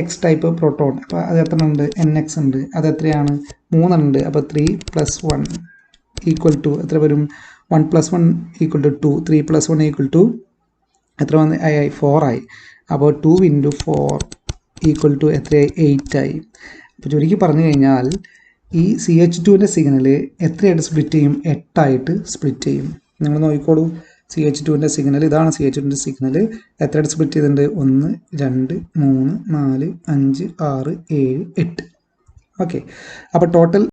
X ടൈപ്പ് പ്രോട്ടോൺ. അപ്പോൾ അത് എത്ര ഉണ്ട്, NX ഉണ്ട്. അത് എത്രയാണ്, 3 ഉണ്ട്. അപ്പോൾ 3 + 1 = എത്ര വരും, 1+1 = 2, 3 + 1 = എത്ര വന്ന് 4 ആയി. അപ്പോൾ 2 × 4 = എത്രയായി, 8 ആയി. അപ്പോൾ ചുരുക്കി പറഞ്ഞു കഴിഞ്ഞാൽ ഈ CH2ൻ്റെ സിഗ്നൽ എത്രയായിട്ട് സ്പ്ലിറ്റ് ചെയ്യും, 8 ആയിട്ട് സ്പ്ലിറ്റ് ചെയ്യും. നിങ്ങൾ നോക്കിക്കോളൂ, CH2ൻ്റെ സിഗ്നൽ ഇതാണ്. CH2ൻ്റെ സിഗ്നൽ എത്രയായിട്ട് സ്പ്ലിറ്റ് ചെയ്തിട്ടുണ്ട്, 1 2 3 4 5 6 7 8. ഓക്കെ, അപ്പോൾ ടോട്ടൽ